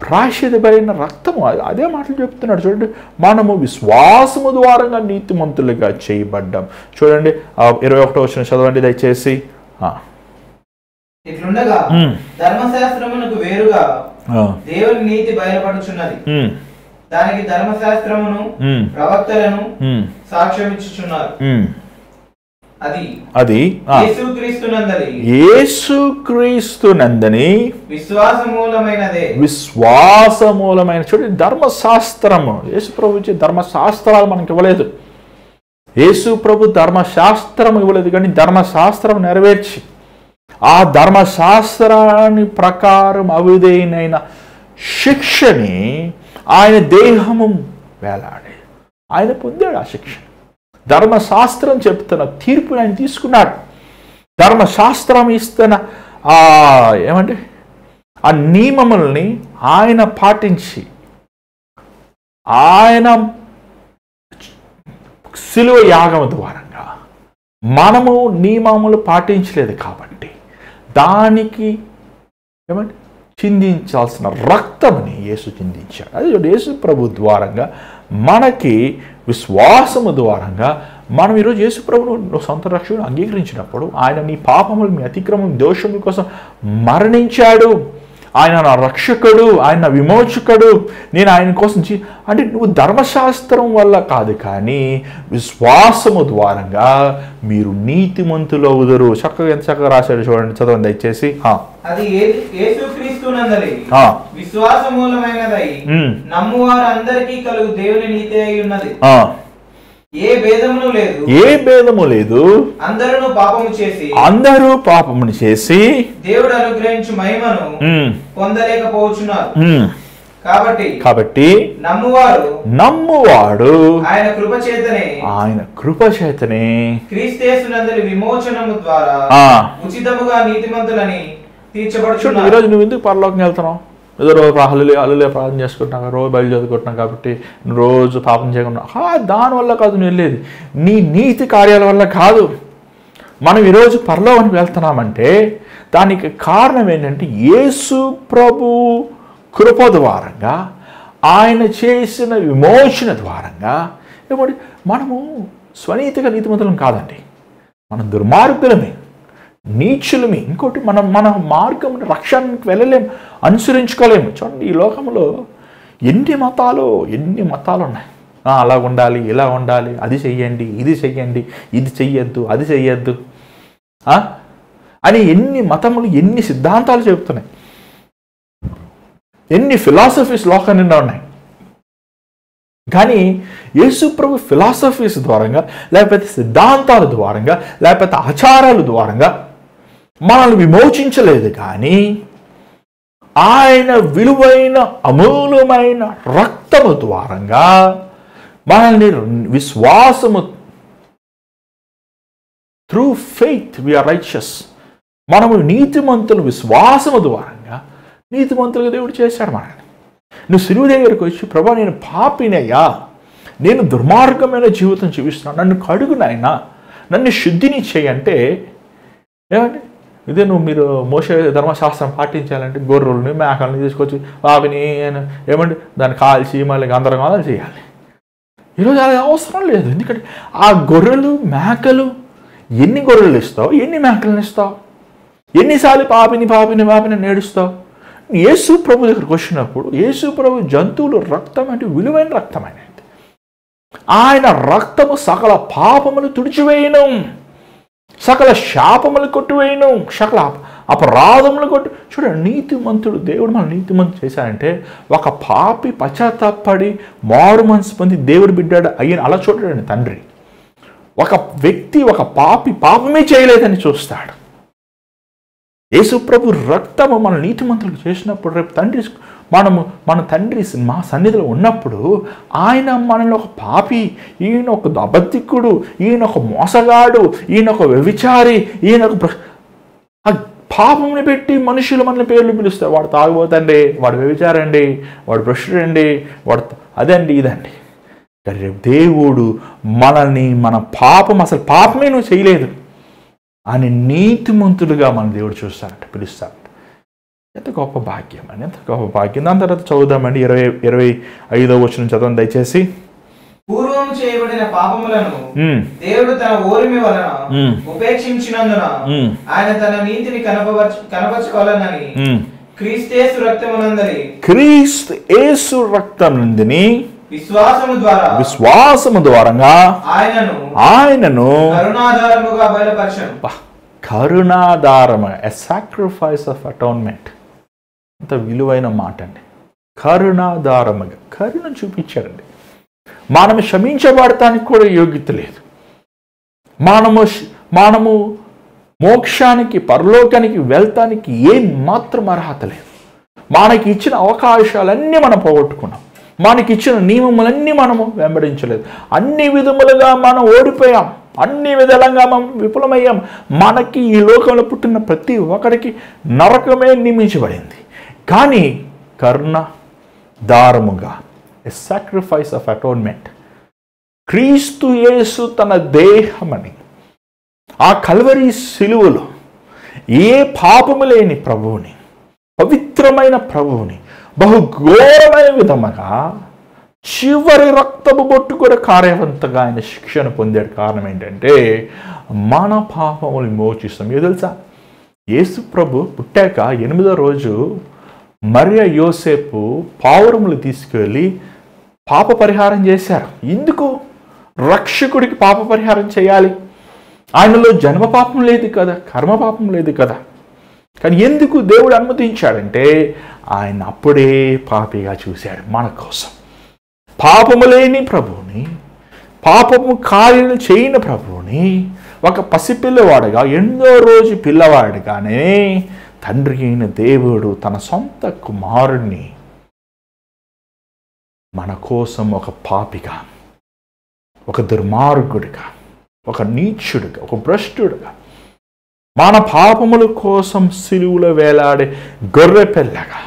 ప్రాయశ్చిత్తమైన రక్తము. అదే మాటలు చెప్తున్నాడు చూడండి. మనము విశ్వాసము ద్వారంగా నీతిమంతులుగా చేయబడ్డాం. చూడండి 21వ వచనం చదవండి దయచేసి. ఇట్లుండగా ధర్మశాస్త్రమునకు వేరుగా దేవుని నీతి బయలుపడుచున్నది. దానికి ధర్మశాస్త్రమును ప్రవక్తలను సాక్ష్యం ఇచ్చుచున్నారు. అది యేసుక్రీస్తునందని విశ్వాసమూలమైన. చూడండి, ధర్మశాస్త్రము. యేసు ప్రభు ఇచ్చే ధర్మశాస్త్రాలు మనకి ఇవ్వలేదు. యేసు ప్రభు ధర్మశాస్త్రం ఇవ్వలేదు, కానీ ధర్మశాస్త్రం నెరవేర్చి ఆ ధర్మశాస్త్రాన్ని ప్రకారం అవిధేయనైన శిక్షని ఆయన దేహము వేలాడి ఆయన పొందాడు. ఆ శిక్ష ధర్మశాస్త్రం చెప్తున్న తీర్పుని ఆయన తీసుకున్నాడు. ధర్మశాస్త్రం ఇస్తున్న ఏమంటే ఆ నియమముల్ని ఆయన పాటించి, ఆయన శిలువ యాగం ద్వారంగా మనము నియమములు పాటించలేదు కాబట్టి దానికి ఏమంటే చిందించాల్సిన రక్తంని యేసు చిందించాడు. అది యేసు ప్రభు ద్వారంగా మనకి విశ్వాసము ద్వారంగా మనం ఈరోజు యేసు ప్రభును సొంత రక్షకుడు అంగీకరించినప్పుడు ఆయన నీ పాపములు, మీ అతిక్రమం, దోషముల కోసం మరణించాడు. ఆయన నా రక్షకుడు, ఆయన నా విమోచకుడు, నేను ఆయన కోసం అంటే నువ్వు ధర్మశాస్త్రం వల్ల కాదు, కానీ విశ్వాసము ద్వారంగా మీరు నీతిమంతులవుదురు. చక్కగా ఎంత చక్కగా రాశాడు చూడండి, చదవండి దయచేసి. అది యేసుక్రీస్తునందలి విశ్వాసమూలమైనదై నమ్మువారందరికీ కలుగు దేవుని నీతి అయి ఉన్నది. ఏ భేదమును లేదు, ఏ భేదము లేదు. అందరూ పాపమును చేసి దేవుడు అనుగ్రహించు మహిమను పొందలేకపోవచ్చున్నారు. కాబట్టి నమ్మువాడు ఆయన కృప చేతనే క్రీస్తునందలి విమోచనము ద్వారా ఉచితముగా నీతిమంతులని తీర్చబడుచున్నారు. ఈరోజు నువ్వు ఎందుకు పరలోకం వెళ్తున్నావు? ఏదో రోజు హల్లెలూయా ప్రార్థన చేసుకుంటున్నావు, రోజు బయలు చదువుకుంటున్నావు కాబట్టి రోజు పాపం చేయకుండా, దానివల్ల కాదు నువ్వు వెళ్ళేది, నీ నీతి కార్యాల వల్ల కాదు. మనం ఈరోజు పరలోకానికి వెళ్తున్నామంటే దానికి కారణం ఏంటంటే యేసు ప్రభు కృప ద్వారంగా, ఆయన చేసిన విమోచన ద్వారంగా. ఏమంటే మనము స్వనీతిగా నీతిమంతులం కాదండి, మనం దుర్మార్గులమే, నీచులమే. ఇంకోటి మన మార్గం రక్షణకి వెళ్ళలేము, అనుసరించుకోలేము. చూడండి, ఈ లోకంలో ఎన్ని మతాలు ఉన్నాయి. అలా ఉండాలి, ఇలా ఉండాలి, అది చెయ్యండి, ఇది చెయ్యండి, ఇది చెయ్యొద్దు, అది చెయ్యొద్దు అని ఎన్ని మతములు, ఎన్ని సిద్ధాంతాలు చెబుతున్నాయి, ఎన్ని ఫిలాసఫీస్ లోకం నిండా ఉన్నాయి. కానీ యేసు ప్రభు ఫిలాసఫీస్ ద్వారంగా, లేకపోతే సిద్ధాంతాల ద్వారంగా, లేకపోతే ఆచారాల ద్వారంగా మనల్ని విమోచించలేదు, కానీ ఆయన విలువైన అమూల్యమైన రక్తము ద్వారంగా మనల్ని విశ్వాసము, through faith we are righteous, మనము నీతిమంతులు విశ్వాసము ద్వారంగా నీతిమంతులుగా దేవుడు చేశాడు మనల్ని. నువ్వు సిలువ దగ్గరికి వచ్చి, ప్రభా నేను పాపినయ్యా, నేను దుర్మార్గమైన జీవితం జీవిస్తున్నాను, నన్ను కడుగునైనా, నన్ను శుద్ధిని చేయంటే ఏమంటే ఇదే మీరు మోషే ధర్మశాస్త్రం పాటించాలంటే గొర్రెల్ని మేకల్ని తీసుకొచ్చి వాటిని ఏమంటే దాన్ని కాల్చి మళ్ళీ గందరగోళం చేయాలి. ఈరోజు అది అవసరం లేదు. ఎందుకంటే ఆ గొర్రెలు మేకలు, ఎన్ని గొర్రెలు ఇస్తావు, ఎన్ని మేకలను ఇస్తావు, ఎన్నిసార్లు పాపిని నేడుస్తావు? యేసు ప్రభు దగ్గరికి వచ్చినప్పుడు యేసు ప్రభు జంతువులు రక్తం అంటే విలువైన రక్తం అనేది. ఆయన రక్తము సకల పాపములు తుడిచివేయను, సకల శాపములు కొట్టివేయను, సకల అపరాధములు చూడండి, నీతిమంతుడు దేవుడు మన నీతిమంతుడు చేశాడంటే ఒక పాపి పశ్చాత్తాపడి మారు మనసు పొంది దేవుడు బిడ్డాడు అయ్యని అలా చూడండి తండ్రి. ఒక వ్యక్తి, ఒక పాపమే చేయలేదని చూస్తాడు. యేసు ప్రభు రక్తము మన నీతిమంతులకు చేసినప్పుడు రేపు మన తండ్రి మా సన్నిధిలో ఉన్నప్పుడు ఆయన మనల్ని ఒక పాపి, ఈయన ఒక అబద్ధికుడు, ఈయన ఒక మోసగాడు, ఈయన ఒక వ్యభిచారి, ఈయన ఒక పాపంని పెట్టి మనుషులు మన పేర్లు పిలుస్తారు. వాడు తాగుబోతండి, వాడు వ్యభిచారండి, వాడు భ్రష్టుడండి, వాడు అదండి ఇదండి. రేపు దేవుడు మనల్ని మన అసలు పాపమే నువ్వు చేయలేదు అని నీతిమంతులుగా మన దేవుడు చూస్తాడంట, పిలుస్తాడంట. ఎంత గొప్ప భాగ్యం అని, ఎంత గొప్ప భాగ్యం. దాని తర్వాత చదువుదామండి, 25వ వచనం చదవండి దయచేసి. పూర్వం చేయబడిన పాపములను దేవుడు తన ఓరిమి వలన ఉపేక్షించినందున ఆయన తన నీతిని కనపరచుకోవాలని క్రీస్తు రక్తమునందని విశ్వాసము ద్వారా ఆయనను కరుణాధారముగా బయలుపరచను. కరుణాధారము, ఎ సాక్రిఫైస్ ఆఫ్ అటోన్మెంట్. అంత విలువైన మాట అండి. కరుణాధారముగా కరుణ చూపించాడండి. మనము క్షమించబడటానికి కూడా యోగ్యత లేదు. మనము మోక్షానికి, పరలోకానికి వెళ్తానికి ఏం మాత్రం అర్హత లేదు. మనకి ఇచ్చిన అవకాశాలన్నీ మనం పోగొట్టుకున్నాం. మనకి ఇచ్చిన నియమములన్నీ మనము వెంబడించలేదు. అన్ని విధములుగా మనం ఓడిపోయాం, అన్ని విధాలుగా మనం విఫలమయ్యాం. మనకి ఈ లోకంలో పుట్టిన ప్రతి ఒక్కడికి నరకమే నియమించబడింది. కానీ కరుణ దారముగా, ఎ సాక్రిఫైస్ ఆఫ్ అటోన్మెంట్, క్రీస్తు యేసు తన దేహమని ఆ కల్వరి సిలువలో ఏ పాపము లేని ప్రభువుని, పవిత్రమైన ప్రభువుని బహుఘోరమైన విధముగా చివరి రక్తము బొట్టు కూడా కార్యవంతంగా ఆయన శిక్షను పొందాడు. కారణం ఏంటంటే మన పాపములు విమోచిస్తాం. ఏదో తెలుసా, యేసు ప్రభు పుట్టాక 8వ రోజు మరియ యోసేపు పావురములు తీసుకువెళ్ళి పాప పరిహారం చేశారు. ఎందుకు? రక్షకుడికి పాప పరిహారం చేయాలి. ఆయనలో జన్మ పాపం లేదు కదా, కర్మ పాపం లేదు కదా. కానీ ఎందుకు దేవుడు అనుమతించాడంటే ఆయన అప్పుడే పాపిగా చూశాడు మన కోసం. పాపము లేని ప్రభువుని, పాపము కార్యాలు చేయని ప్రభువుని ఒక పసిపిల్లవాడుగా, ఎన్నో రోజు పిల్లవాడుగానే తండ్రి అయిన దేవుడు తన సొంత కుమారుణ్ణి మన కోసం ఒక పాపిగా, ఒక దుర్మార్గుడిగా, ఒక నీచుడిగా, ఒక భ్రష్టుడిగా, మన పాపముల కోసం సిలువలో వేలాడే గొర్రె పిల్లగా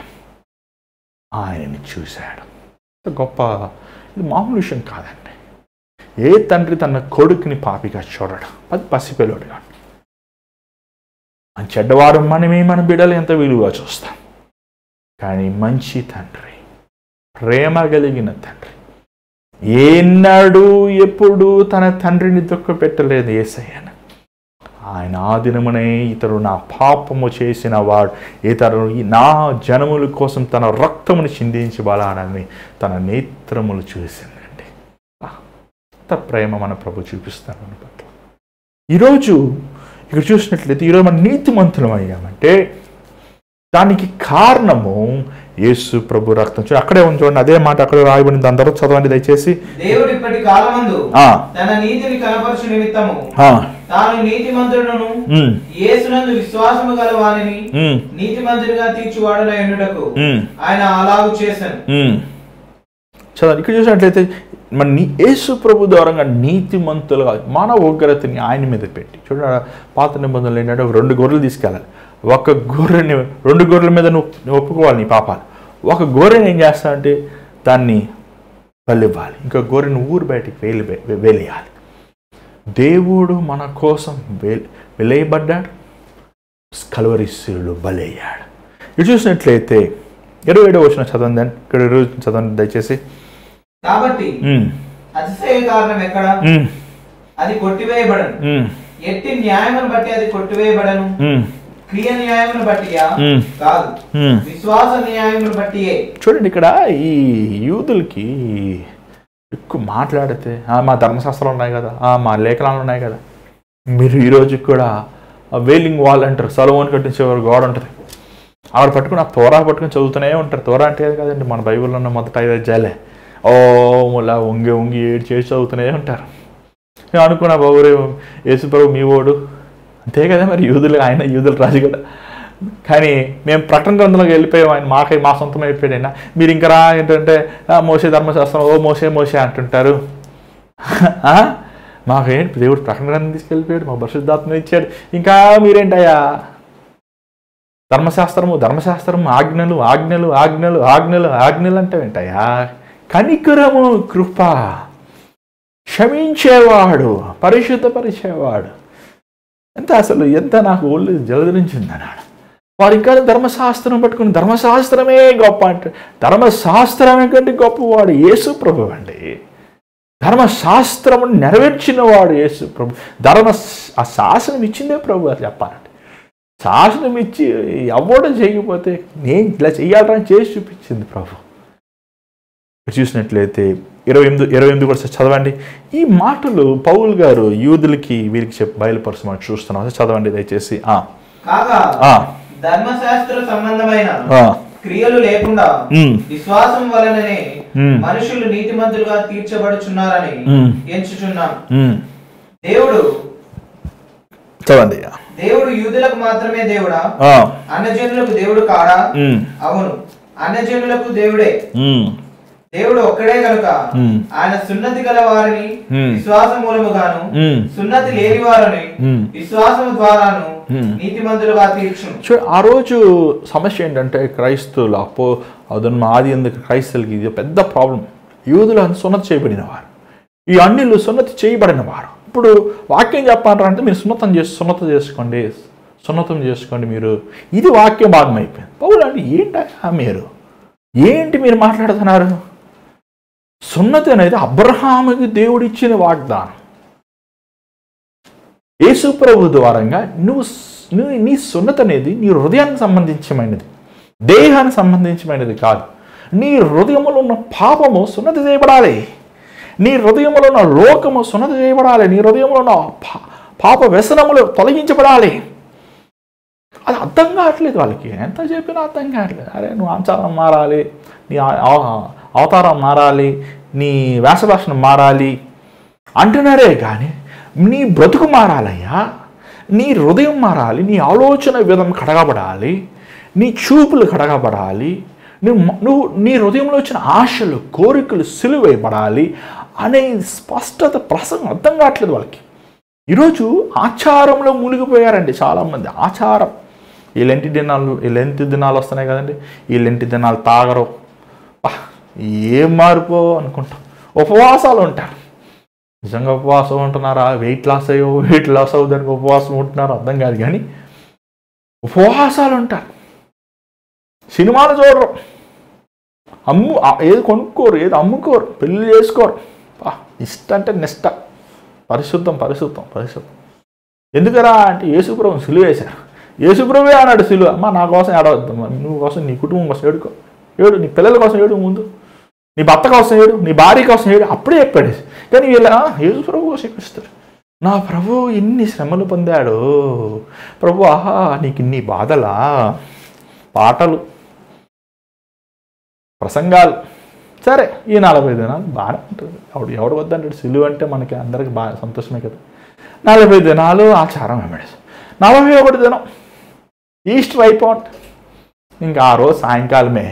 ఆయనని చూశాడు. గొప్ప, ఇది మామూలు విషయం కాదండి. ఏ తండ్రి తన కొడుకుని పాపిగా చూడడం, అది పసిపిల్లడుగా. మన చెడ్డవాడు మనమే, మన బిడ్డలు ఎంత విలువ చూస్తాం. కానీ మంచి తండ్రి, ప్రేమ కలిగిన తండ్రి, ఏనాడు ఎప్పుడు తన తండ్రిని దుఃఖ పెట్టలేదు యేసయ్యను. ఆయన ఆ దినమునే ఇతడు నా పాపము చేసిన వాడు, ఇతడు నా జనముల కోసం తన రక్తమును చిందించబడాలని తన నేత్రములు చూసిందండి. అంత ప్రేమ మన ప్రభు చూపిస్తాడు మన పట్ల. ఈరోజు ఇక్కడ చూసినట్లయితే ఈరోజు మన నీతిమంతులం అయ్యామంటే దానికి కారణము యేసు ప్రభు రక్తం. అక్కడే ఉంది చూడండి, అదే మాట అక్కడ రాయబడింది. దాని తర్వాత చదవండి దయచేసి. దేవుడు ఇప్పటి కాలమందు తన నీతిని కనపరచు నిమిత్తము తాను నీతిమంతుడును యేసునందు విశ్వాసము గల వానిని నీతిమంతుడిగా తీర్చువాడునై ఉండుటకు ఆయన అలాగు చేశాను. చదవండి. ఇక్కడ చూసినట్లయితే మన యేసు ప్రభు ద్వారా నీతిమంతులుగా మన ఉగ్రతని ఆయన మీద పెట్టి చూడండి. పాత నిబంధనలు ఏంటంటే 2 గొర్రెలు తీసుకెళ్ళాలి. ఒక గొర్రెని 2 గొర్రెల మీద నువ్వు ఒప్పుకోవాలి నీ పాపాలు. ఒక గొర్రెని ఏం చేస్తానంటే దాన్ని బలివ్వాలి, ఇంకో గొర్రెని ఊరు బయటికి వేలేయాలి. దేవుడు మన కోసం వెలేయబడ్డాడు, కల్వరి శిలువలో బలయ్యాడు. ఇది చూసినట్లయితే 27వ వచనం చదవండి. ఇక్కడ చదవండి దయచేసి. కాబట్టి అతిశయ కారణం ఎక్కడ? అది కొట్టివేయబడను. ఎట్టి న్యాయమును బట్టి అది కొట్టివేయబడను. క్రియ న్యాయమును బట్టియా? కాదు, విశ్వాస న్యాయమును బట్టియే. చూడండి, ఇక్కడ ఈ యూదులకి ఎక్కువ మాట్లాడితే మా ధర్మశాస్త్రాలు ఉన్నాయి కదా, మా లేఖనాలు ఉన్నాయి కదా. మీరు ఈరోజు కూడా వేలింగ్ వాల్ అంటారు, సొలొమోను కట్టించే గోడ ఉంటుంది. ఆవిడ పట్టుకుని ఆ తోరా పట్టుకుని చదువుతూనే ఉంటారు. తోరా అంటే కదండి మన బైబిల్లో ఉన్న మొదటి 5 అధ్యాయాలే. ములా వంగి ఏడు చేసి చదువుతూనే ఉంటారు. నేను అనుకున్నా బాబు యేసు ప్రభు మీ ఓడు అంతే కదా, మరి ఆయన యూదులు రాజు కదా. కానీ మేము ప్రకటన గ్రంథంలోకి వెళ్ళిపోయాం. ఆయన మా సొంతం అయిపోయాడైనా. మీరు ఇంకా ఏంటంటే మోసే ధర్మశాస్త్రం మోసే అంటుంటారు. మాకేంటి దేవుడు ప్రకటన గ్రంథం తీసుకెళ్ళిపోయాడు, మా పరిశుద్ధాత్మ ఇచ్చాడు. ఇంకా మీరేంటయ్యా ధర్మశాస్త్రము ఆజ్ఞలు ఆజ్ఞలు ఆజ్ఞలు ఆజ్ఞలు ఆజ్ఞలు అంటే ఏంటయ్యా? కనికరము, కృప, క్షమించేవాడు, పరిశుద్ధపరిచేవాడు. ఎంత నాకు ఒళ్ళు జలధరించిందన్నాడు. వాడు ఇంకా ధర్మశాస్త్రం పట్టుకుని ధర్మశాస్త్రమే గొప్ప అంటే ధర్మశాస్త్రమే కంటే గొప్పవాడు యేసు ప్రభు అండి. ధర్మశాస్త్రము నెరవేర్చిన వాడు యేసు ప్రభు. ఆ శాసనం ఇచ్చిందే ప్రభు అని చెప్పాలంటే. శాసనం ఇచ్చి అవ్వడం చేయకపోతే నేను ఇలా చెయ్యాలని చేసి చూపించింది ప్రభు. చూసినట్లయితే 28 కూడా చదవండి. ఈ మాటలు పౌలు గారు యూదులకి వీరికి బయలుపరచమని చూస్తున్నాం. చదవండి దయచేసి. ధర్మశాస్త్ర సంబంధమైన క్రియలు లేకుండా విశ్వాసం వలననే మనుషులు నీతిమంతులుగా తీర్చబడుచున్నారని ఎంచుచున్నాం. దేవుడు యూదులకు మాత్రమే దేవుడా? అన్యజనులకు దేవుడు కాడా? అవును, అన్యజనులకు దేవుడే. దేవుడు ఒక్కడే కనుక ఆయన సున్నతి గల వారిని విశ్వాస మూలముగాను సున్నతి లేని వారిని విశ్వాసం ద్వారాను నీతిమంతులుగా తీర్చును. ఆ రోజు సమస్య ఏంటంటే క్రైస్తవులు ఆది ఎందుకు క్రైస్తవులకి ఇది పెద్ద ప్రాబ్లం. యూదులు సున్నతి చేయబడిన వారు, ఈ అన్యులు సున్నతి చేయబడిన వారు. ఇప్పుడు వాక్యం చెప్పాలంటే మీరు సున్నతం చేసుకోండి మీరు. ఇది వాక్యం భాగం అయిపోయింది. పౌలు అంటే ఏంటి మీరు మాట్లాడుతున్నారు? సున్నతి అనేది అబ్రహాముకి దేవుడిచ్చిన వాగ్దానం. యేసు ప్రభు ద్వారంగా నువ్వు నీ సున్నతి అనేది నీ హృదయానికి సంబంధించినది. దేహానికి సంబంధించినది కాదు. నీ హృదయంలో ఉన్న పాపము సున్నతి చేయబడాలి. నీ హృదయంలో ఉన్న లోకము సున్నతి చేయబడాలి. నీ హృదయంలో ఉన్న పాప వ్యసనములు తొలగించబడాలి. అది అర్థం కావట్లేదు వాళ్ళకి. ఎంత చెప్పినా అర్థం కావట్లేదు. అరే నువ్వు ఆచారం మారాలి, నీ అవతారం మారాలి, నీ వేషభాషను మారాలి అంటున్నారే కానీ నీ బ్రతుకు మారాలయ్యా. నీ హృదయం మారాలి, నీ ఆలోచన విధం కడగబడాలి, నీ చూపులు కడగబడాలి, నువ్వు నీ హృదయంలో వచ్చిన ఆశలు కోరికలు సిలువేయబడాలి అనే స్పష్టత ప్రసంగం అర్థం కావట్లేదు వాళ్ళకి. ఈరోజు ఆచారంలో మునిగిపోయారండి చాలామంది. ఆచారం, ఈ లెంటి దినాలు వస్తున్నాయి కదండి, ఈ లెంటి దినాలు తాగరు, ఏం మారిపో అనుకుంటాం. ఉపవాసాలు ఉంటారు. నిజంగా ఉపవాసం ఉంటున్నారా? వెయిట్ లాస్ అవుదానికి ఉపవాసం ఉంటున్నారో అర్థం కాదు కానీ ఉపవాసాలు ఉంటారు. సినిమాలు చూడరు, ఏది కొనుక్కోరు, ఏది అమ్ముకోరు, పెళ్ళి చేసుకోరు. ఇష్టం అంటే నిష్ట, పరిశుద్ధం. ఎందుకరా అంటే యేసుప్రభు సిలువ వేశారు. యేసుప్రభువే అన్నాడు సిలువ, అమ్మ నా కోసం ఏడవద్దు, నువ్వు కోసం, నీ కుటుంబం కోసం ఏడు, నీ పిల్లల కోసం ఏడు, ముందు నీ భర్త కోసం ఏడు, నీ భార్య కోసం ఏడు, అప్పుడే చెప్పాడు. కానీ వీళ్ళ యేసుప్రభు కోసం చెప్పిస్తారు. నా ప్రభు ఎన్ని శ్రమలు పొందాడు, ప్రభు ఆహా నీకు ఇన్ని బాధలా, పాటలు, ప్రసంగాలు. సరే ఈ 40 దినాలు బాగానే ఉంటుంది. ఎవడు వద్దంటాడు? సిలువ అంటే మనకి అందరికి బాగా సంతోషమే కదా. 40 దినాలు ఆచారం వెంబడి 41 దినం ఈస్టర్ అయిపోండి. ఇంకా ఆ రోజు సాయంకాలమే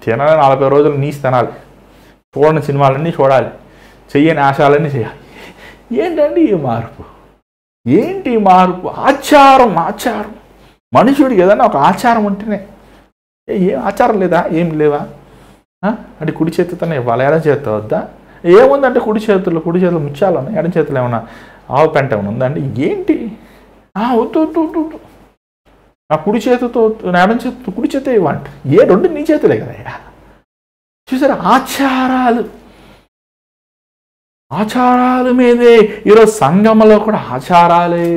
తినాలి. 40 రోజులు నీసి తినాలి, చూడని సినిమాలన్నీ చూడాలి, చెయ్యని ఆశాలన్నీ చేయాలి. ఏంటండి ఈ మార్పు? ఏంటి మార్పు? ఆచారం. మనుషుడికి ఏదైనా ఒక ఆచారం ఉంటేనే, ఏం ఆచారం లేదా? ఏం లేవా? అంటే కుడి చేతితోనే ఇవ్వాలి, ఎడం చేతితో వద్దా? ఏముందంటే కుడి చేతులు ముత్యాలు ఉన్నాయి, ఎడం చేతులు ఏమన్నా ఆవు పెంట ఏమైనా ఉందండి? ఏంటి? వద్దు, నా కుడి చేతితో, నా ఎడం చేతితో, కుడి చేతే ఇవ్వంట. రెండు నీ చేతులే కదయ్యా. చూసారా? ఆచారాలు మీదే ఈరోజు సంఘంలో కూడా ఆచారాలే.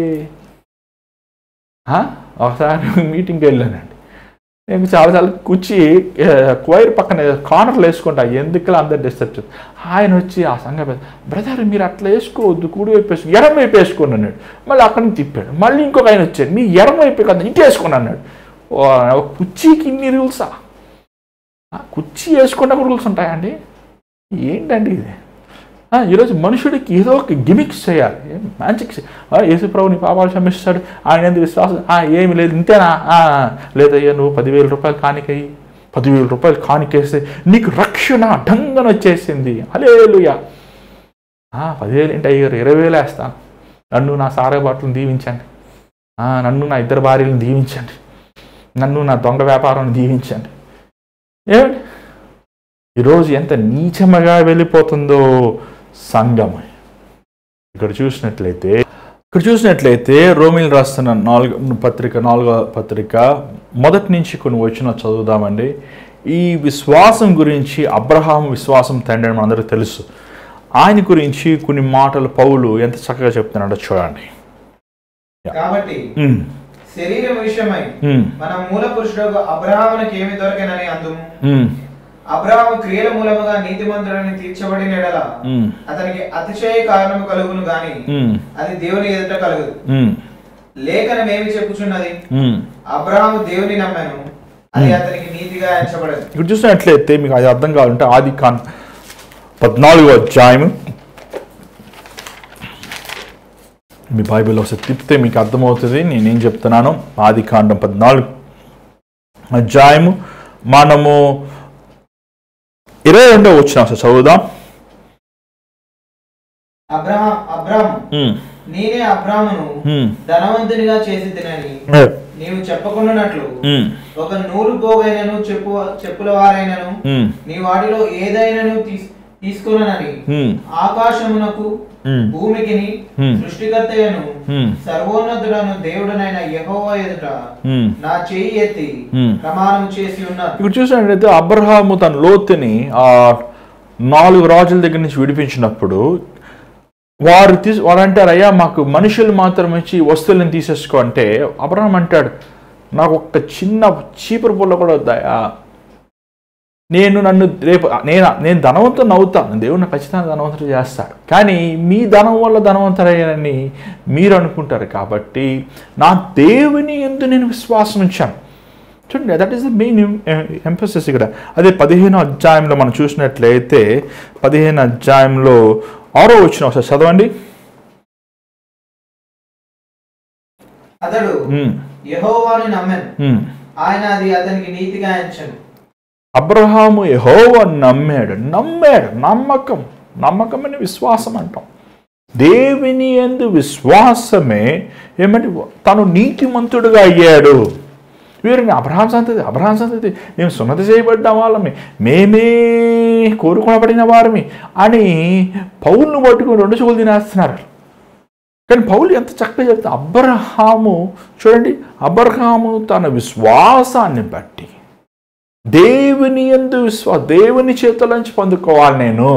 ఒకసారి మీటింగ్కి వెళ్ళానండి. నేను చాలా కూర్చి క్వైర్ పక్కన కార్నర్లు వేసుకుంటా, ఎందుకు అందరు డిస్టర్బ్ చేస్తారు. ఆయన వచ్చి ఆ సంఘ బ్రదర్ మీరు అట్లా వేసుకోవద్దు, కుడి వైపు వేసుకో, ఎడం వైపు వేసుకోండి అన్నాడు. మళ్ళీ అక్కడి నుంచి తిప్పాడు. మళ్ళీ ఇంకొక ఆయన వచ్చాడు, మీ ఎడం వైపు కదా ఇటు వేసుకోండి అన్నాడు. కుర్చీకి ఇన్ని రూల్సా? కుర్చీ వేసుకుంటే రూల్స్ ఉంటాయండి? ఏంటండి ఇది? ఈరోజు మనుషుడికి ఏదో ఒక గిమిక్స్ చేయాలి, మ్యాజిక్స్. యేసుప్రభు నీ పాపాలు క్షమిస్తాడు, ఆయన ఎందుకు విశ్వాసం? ఏమి లేదు, ఇంతేనా? లేదయ్యా నువ్వు 10,000 రూపాయలు కానికయ్యి, 10,000 రూపాయలు కానికేస్తే నీకు రక్షణ ఢంగన వచ్చేసింది. హల్లెలూయా. 10,000 ఏంటి అయ్యారు, 20,000 వేస్తాను. నన్ను నా సారా బాటలను దీవించండి, నన్ను నా 2 భార్యలను దీవించండి, నన్ను నా దొంగ వ్యాపారాన్ని దీవించండి. ఏమండి ఈరోజు ఎంత నీచముగా వెళ్ళిపోతుందో సంఘం. ఇక్కడ చూసినట్లయితే రోమిలు రాస్తున్న 4వ పత్రిక మొదటి నుంచి కొన్ని వచనాలు చదువుదామండి. ఈ విశ్వాసం గురించి, అబ్రహాం విశ్వాసం తండ్రి అని అందరికీ తెలుసు. ఆయన గురించి కొన్ని మాటలు పౌలు ఎంత చక్కగా చెప్తున్నాడో చూడండి. కాబట్టి శరీరం విషయమై మన మూల పురుషుడు అబ్రహామునకు ఏమి దొరకనని అందుము. అబ్రహాము క్రియల మూలముగా నీతిమంతుడని తీర్చబడిన యెడల అతనికి అతిశయ కారణము కలుగును గాని అది దేవుని ఎదుట కలుగదు. లేఖనం ఏమి చెప్పుచున్నది? అబ్రహాము దేవుని నమ్మెను, అది అతనికి నీతిగా ఎంచబడదు. ఇక్కడ చూసినట్లయితే మీకు అది అర్థం కావాలంటే ఆదికాండం 14వ అధ్యాయం మీ బైబిల్ ఒకసారి తిప్పితే మీకు అర్థమవుతుంది నేనేం చెప్తున్నాను. ఆదికాండం 14వ అధ్యాయము మనము 22వ వచనం చదువుదాం. అబ్రాము నేనే అబ్రామును ధనవంతునిగా చేసి తినని నీవు చెప్పకుండానట్లు ఒక నూలు పోగైనను చెప్పుల వారైనను నీ వాటిలో ఏదైనాను తీసుకున్నానని ఆకాశమునకు భూమికిని సృష్టికర్తయను సర్వోన్నతుడను దేవుడనైన యెహోవా ఎదుట నా చేయి ఎత్తి ప్రమాణం చేసి ఉన్నాను. ఇక్కడ చూసినట్లయితే అబ్రహాము తన లోతుని 4 రాజుల దగ్గర నుంచి విడిపించినప్పుడు వారు అంటారు, అయ్యా మాకు మనుషులు మాత్రం ఇచ్చి వస్తువులను తీసేసుకో అంటే అబ్రహాం అంటాడు, నాకు ఒక్క చిన్న చీపురు పుల్ల కూడా వద్దాయా, నన్ను రేపు నేను ధనవంతుని అవుతాను, దేవుడు నాకు ఖచ్చితంగా ధనవంతుడు చేస్తాడు, కానీ మీ ధనం వల్ల ధనవంతుడయ్యానని మీరు అనుకుంటారు. కాబట్టి నా దేవుని యందు నేను విశ్వాసం ఉంచాను. చూడండి, that is the main emphasis ఇక్కడ. అదే 15వ అధ్యాయంలో మనం చూసినట్లయితే 15వ అధ్యాయంలో 6వ వచనం ఒకసారి చదవండి. అతడు యెహోవాను నమ్మాను, ఆయన అది అతనికి నీతిగా ఎంచెను. అబ్రహాము యెహోవాను నమ్మాడు. నమ్మకమని విశ్వాసం అంటాం. దేవుని యందు విశ్వాసమే ఏమంటే తను నీతిమంతుడుగా అయ్యాడు. వీరిని అబ్రహాం సంతతి మేము సున్నతి చేయబడ్డ వాళ్ళమి, మేమే కోరుకొనబడిన వారమి అని పౌలును పట్టుకుని 2 చెవులు తినేస్తున్నారు. కానీ పౌలు ఎంత చక్కగా చెప్తే అబ్రహాము చూడండి, అబ్రహాము తన విశ్వాసాన్ని బట్టి దేవుని యందు దేవుని చేతుల్లోంచి పొందుకోవాలి, నేను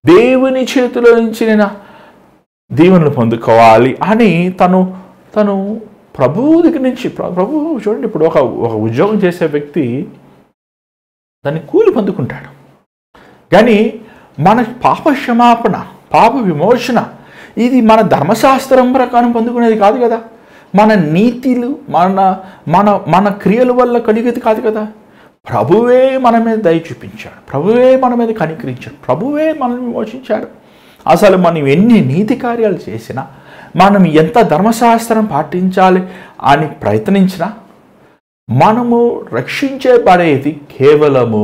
దేవుని చేతిలో నుంచి నేను దీవెనలు పొందుకోవాలి అని తను ప్రభువు దగ్గర నుంచి ప్రభువు చూడండి, ఇప్పుడు ఒక ఉద్యోగం చేసే వ్యక్తి దాన్ని కూలి పొందుకుంటాడు. కానీ మన పాప క్షమాపణ, పాప విమోచన ఇది మన ధర్మశాస్త్రం ప్రకారం పొందుకునేది కాదు కదా, మన నీతిలు మన క్రియల వల్ల కలిగేది కాదు కదా. ప్రభువే మన మీద దయ చూపించాడు, ప్రభువే మన మీద కనికరించాడు, ప్రభువే మనల్ని విమోచించాడు. అసలు మనం ఎన్ని నీతి కార్యాలు చేసినా, మనం ఎంత ధర్మశాస్త్రం పాటించాలి అని ప్రయత్నించినా మనము రక్షించబడేది కేవలము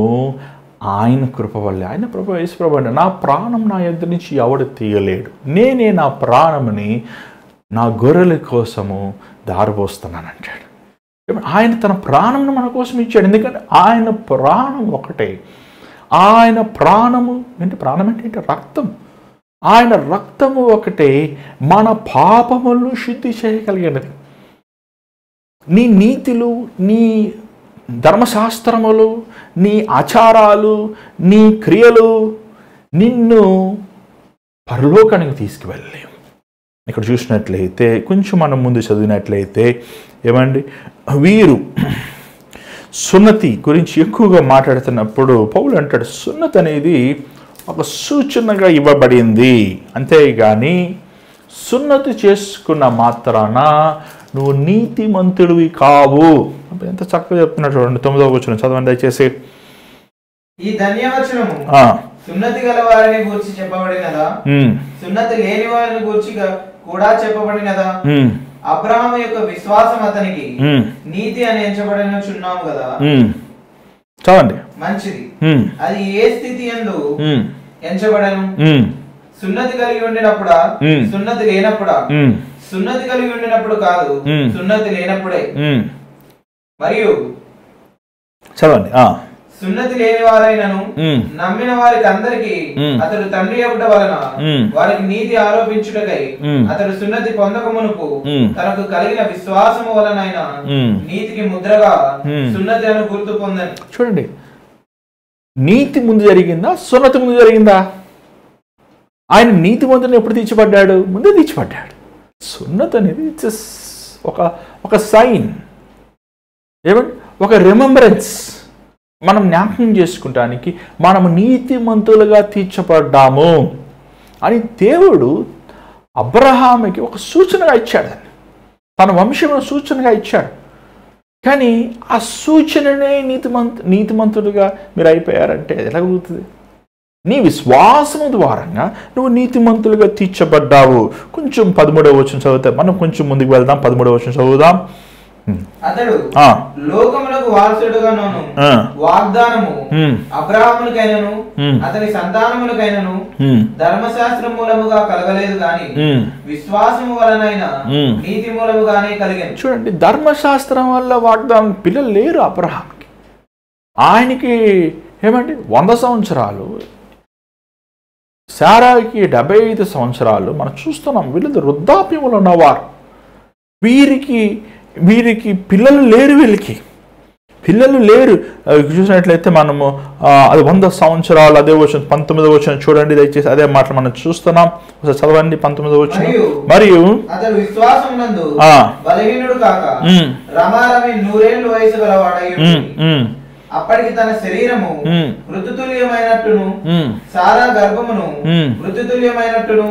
ఆయన కృప వల్లే. ఆయన ప్రభు యేసుప్రభు అంటే నా ప్రాణం నా యొద్ద నుంచి ఎవడు తీయలేడు, నేనే నా ప్రాణముని నా గొర్రెల కోసము దారిపోస్తున్నానంటాడు. ఆయన తన ప్రాణంను మన కోసం ఇచ్చాడు. ఎందుకంటే ఆయన ప్రాణం ఒకటే. ఆయన ప్రాణము అంటే ప్రాణం అంటే రక్తం. ఆయన రక్తము ఒకటే మన పాపములను శుద్ధి చేయగలిగినది. నీ నీతిలు, నీ ధర్మశాస్త్రములు, నీ ఆచారాలు, నీ క్రియలు నిన్ను పరలోకానికి తీసుకువెళ్ళలేవు. ఇక్కడ చూసినట్లయితే కొంచెం మనం ముందు చదివినట్లయితే ఏమండి, వీరు సున్నతి గురించి ఎక్కువగా మాట్లాడుతున్నప్పుడు పౌలు అంటాడు, సున్నతి అనేది ఒక సూచనగా ఇవ్వబడింది, అంతేగాని సున్నతి చేసుకున్న మాత్రాన నువ్వు నీతిమంతుడివి కావు. ఎంత చక్కగా చెప్తున్నాడు చూడండి. 9వ వచనం చదవండి దయచేసి. ఈ ధన్యవచనము సున్నతి గల వారిని గురించి చెప్పబడినదా, సున్నతి లేని వారిని గురించి కూడా చెప్పబడినదా? అబ్రహాము యొక్క విశ్వాసం అతనికి నీతి అని ఎంచబడినచున్నాము కదా. చదవండి. మంచిది. అది ఏ స్థితి యందు ఎంచబడను? సున్నతి కలిగి ఉండినప్పుడా, సున్నతి లేనప్పుడా? సున్నతి కలిగి ఉండినప్పుడు కాదు, సున్నతి లేనప్పుడే. మరియు చదవండి. సున్నతి లేని వారైనను నమ్మిన వారికి అందరికి అతడు తండ్రి ఒకట వలన వారికి నీతి ఆరోపించుటకై అతడు సున్నతి పొందక మునుపు తనకు కలిగిన విశ్వాసము వలన నీతికి ముద్రగా సున్నతి అను గుర్తు పొందను. చూడండి, నీతి ముందు జరిగిందా, సున్నతి ముందు జరిగిందా? ఆయన నీతి ముందు ఎప్పుడు తీర్చబడ్డాడు? ముందే తీర్చబడ్డాడు. సున్నతి అనేది ఒక సైన్, ఏమంటే ఒక రిమెంబరెన్స్, మనం జ్ఞాపకం చేసుకుంటానికి మనము నీతిమంతులుగా తీర్చబడ్డాము అని దేవుడు అబ్రహాముకి ఒక సూచనగా ఇచ్చాడు, తన వంశంలో సూచనగా ఇచ్చాడు. కానీ ఆ సూచననే నీతిమంతుడుగా మీరు అయిపోయారంటే ఎలాగవుతుంది? నీ విశ్వాసము ద్వారంగా నువ్వు నీతిమంతులుగా తీర్చబడ్డావు. కొంచెం 13వ వచనం చదివితే మనం కొంచెం ముందుకు వెళ్దాం. 13వ వచనం చదువుదాం. అతడు లోకములకు వారసుడుగాను వాగ్దానము అబ్రహామునికైనను అతని సంతానములకైనను ధర్మశాస్త్ర మూలముగా కలగలేదు గాని విశ్వాసము వలనైనా నీతి మూలముగానే కలిగెను. చూడండి, ధర్మశాస్త్రం వల్ల వాగ్దానం పిల్లలు లేరు అబ్రహాంకి. ఆయనకి ఏమంటే 100 సంవత్సరాలు, శారాకి 75 సంవత్సరాలు మనం చూస్తున్నాం. వీళ్ళది వృద్ధాప్యములు ఉన్నవారు, వీరికి పిల్లలు లేరు వీళ్ళకి. పిల్లలు లేరు. చూసినట్లయితే మనము అది 100 సంవత్సరాలు, అదే వచనం 19వ వచనం చూడండి దయచేసి. అదే మాటలు మనం చూస్తున్నాం. ఒకసారి చదవండి 19వ వచనం. మరియు అతడు విశ్వాసమునందు బలహీనుడు కాక రమారమి 100 ఏళ్ల వయసు గలవాడై అప్పటికి తన శరీరము మృతుతుల్యమైనట్టును సారా గర్భమును మృతుతుల్యమైనట్టును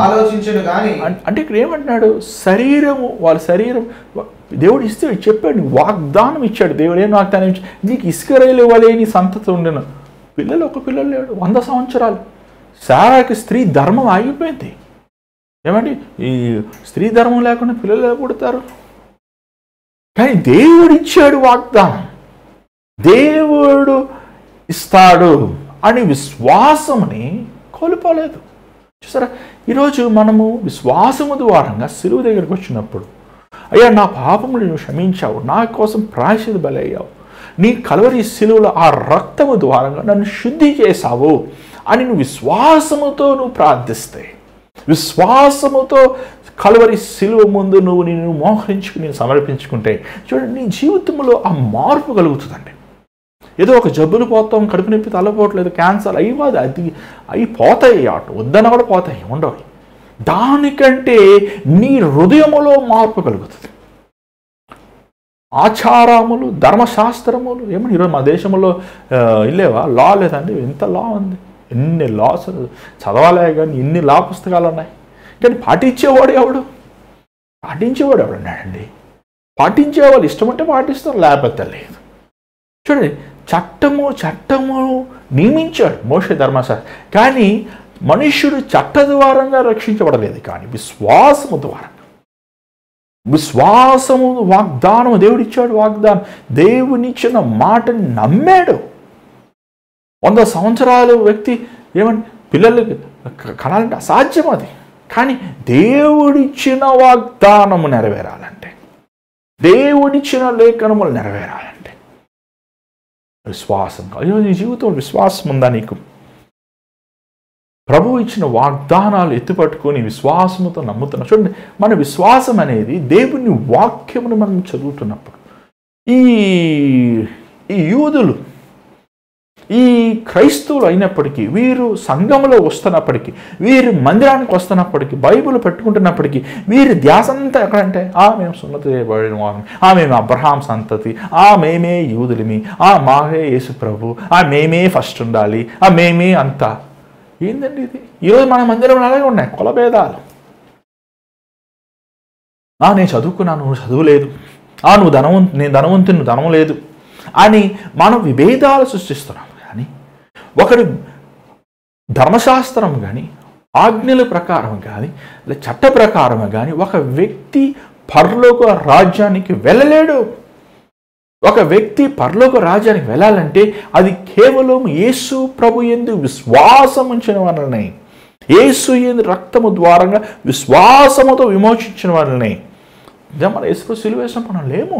ఆలోచించును గాని. అంటే ఇక్కడ ఏమంటున్నాడు? శరీరము, వాళ్ళ శరీరం దేవుడు ఇస్తే చెప్పాడు, వాగ్దానం ఇచ్చాడు. దేవుడు ఏం వాగ్దానం ఇచ్చాడు? నీకు ఇసుకరేలు వలే నీ సంతతి ఉండను. పిల్లలు, ఒక పిల్లలు లేడు. 100 సంవత్సరాలు. సారాకి స్త్రీ ధర్మం ఆగిపోయింది. ఏమండి, ఈ స్త్రీ ధర్మం లేకుండా పిల్లలు పుడతారు? కానీ దేవుడు ఇచ్చాడు వాగ్దానం. దేవుడు ఇస్తాడు అని విశ్వాసముని కోల్పోలేదు. చూసారా, ఈరోజు మనము విశ్వాసము ద్వారంగా సిలువ దగ్గరికి వచ్చినప్పుడు, అయ్యా నా పాపములు నువ్వు క్షమించావు, నా కోసం ప్రాయశ్చిత్త బలి అయ్యావు, నీ కల్వరి సిలువలో ఆ రక్తము ద్వారంగా నన్ను శుద్ధి చేశావు అని నువ్వు విశ్వాసముతో నువ్వు ప్రార్థిస్తే, విశ్వాసముతో కల్వరి సిలువ ముందు నువ్వు నిన్ను మోహరించుకుని సమర్పించుకుంటే, చూడండి నీ జీవితంలో ఆ మార్పు కలుగుతుందండి. ఏదో ఒక జబ్బులు పోతాం, కడుపు నొప్పి, తలపోవట్లేదు, క్యాన్సర్ అయ్యి అవి పోతాయి, అటు వద్దన కూడా పోతాయి, ఉండవు. దానికంటే నీ హృదయములో మార్పు కలుగుతుంది. ఆచారములు, ధర్మశాస్త్రములు, ఏమని ఈరోజు మా దేశంలో ఇల్లేవా? లా లేదండి, ఎంత లా ఉంది, ఎన్ని లాస్ చదవాలే కానీ ఎన్ని లా పుస్తకాలు ఉన్నాయి. కానీ పాటించేవాడు ఎవడు? పాటించేవాడు ఎవడున్నాడండి? పాటించేవాళ్ళు ఇష్టం ఉంటే పాటిస్తారు, లేకపోతే లేదు. చూడండి, చట్టము నియమించాడు మోషే ధర్మశాస్త్రం. కానీ మనుష్యుడు చట్ట ద్వారంగా రక్షించబడలేదు, కానీ విశ్వాసము ద్వారా. విశ్వాసము వాగ్దానము, దేవుడిచ్చాడు వాగ్దానం. దేవునిచ్చిన మాటని నమ్మాడు. 100 సంవత్సరాల వ్యక్తి ఏమంటే పిల్లలు కనాలంటే అసాధ్యం అది. కానీ దేవుడిచ్చిన వాగ్దానము నెరవేరాలంటే, దేవుడిచ్చిన లేఖనములు నెరవేరాలంటే విశ్వాసం. అయ్యో నీ జీవితంలో విశ్వాసం ఉందా నీకు? ప్రభువు ఇచ్చిన వాగ్దానాలు ఎత్తుపట్టుకొని విశ్వాసముతో నమ్ముతున్నా. చూడండి, మన విశ్వాసం అనేది దేవుని వాక్యమును మనం చదువుతున్నప్పుడు, ఈ యూదులు, ఈ క్రైస్తవులు అయినప్పటికీ, వీరు సంఘములో వస్తున్నప్పటికీ, వీరు మందిరానికి వస్తున్నప్పటికీ, బైబిల్ పెట్టుకుంటున్నప్పటికీ, వీరి ధ్యాస అంతా ఎక్కడంటే మేము సున్నతి చేయబడిన వారం, మేము అబ్రహాం సంతతి, మేమే యూదులమి, మావే యేసు ప్రభు, మేమే ఫస్ట్ ఉండాలి, మేమే అంతా. ఏందండి ఇది? ఈరోజు మన మందిరంలో అలాగే ఉన్నాయి కులభేదాలు. నేను చదువుకున్నాను, నువ్వు చదువులేదు, నేను ధనవంతుని, నువ్వు ధనం లేదు అని మనం విభేదాలు సృష్టిస్తున్నాం. కానీ ఒకడు ధర్మశాస్త్రం కానీ, ఆజ్ఞల ప్రకారం కానీ, చట్ట ప్రకారం కానీ ఒక వ్యక్తి పరలోక రాజ్యానికి వెళ్ళలేడు. ఒక వ్యక్తి పరలోక రాజ్యానికి వెళ్ళాలంటే అది కేవలం యేసు ప్రభు యందు విశ్వాసం ఉంచిన వలనే, యేసు యందు రక్తము ద్వారంగా విశ్వాసముతో విమోచించిన వలనే. మన యేసు ప్రభు సిలువ వేసినప్పుడు మనం లేము,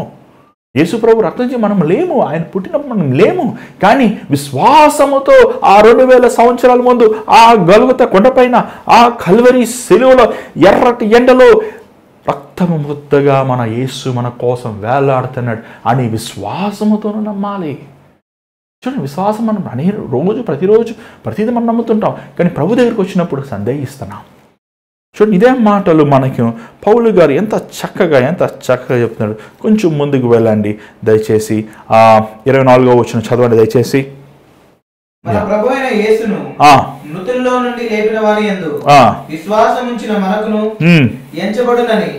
యేసు ప్రభు రక్తం మనం లేము, ఆయన పుట్టినప్పుడు మనం లేము. కానీ విశ్వాసముతో ఆ 2000 సంవత్సరాల ముందు ఆ గొల్గొతా కొండపైన ఆ కల్వరి సిలువలో ఎర్రటి ఎండలో రక్తము ముద్దగా మన యేసు మన కోసం వేలాడుతున్నాడు అని విశ్వాసముతో నమ్మాలి. చూడండి, విశ్వాసం మనం ప్రతిరోజు ప్రతిదీ మనం నమ్ముతుంటాం, కానీ ప్రభు దగ్గరికి వచ్చినప్పుడు సందేహిస్తున్నాం. చూడండి, ఇదే మాటలు మనకి పౌలు గారు ఎంత చక్కగా చెప్తున్నాడు. కొంచెం ముందుకు వెళ్ళండి దయచేసి. 24వ వచనం చదవండి దయచేసి. మన ప్రభువైన యేసును మృతుల్లో నుండి లేపిన వారి యందు విశ్వాసం ఉంచిన మనకును ఎంచబడునని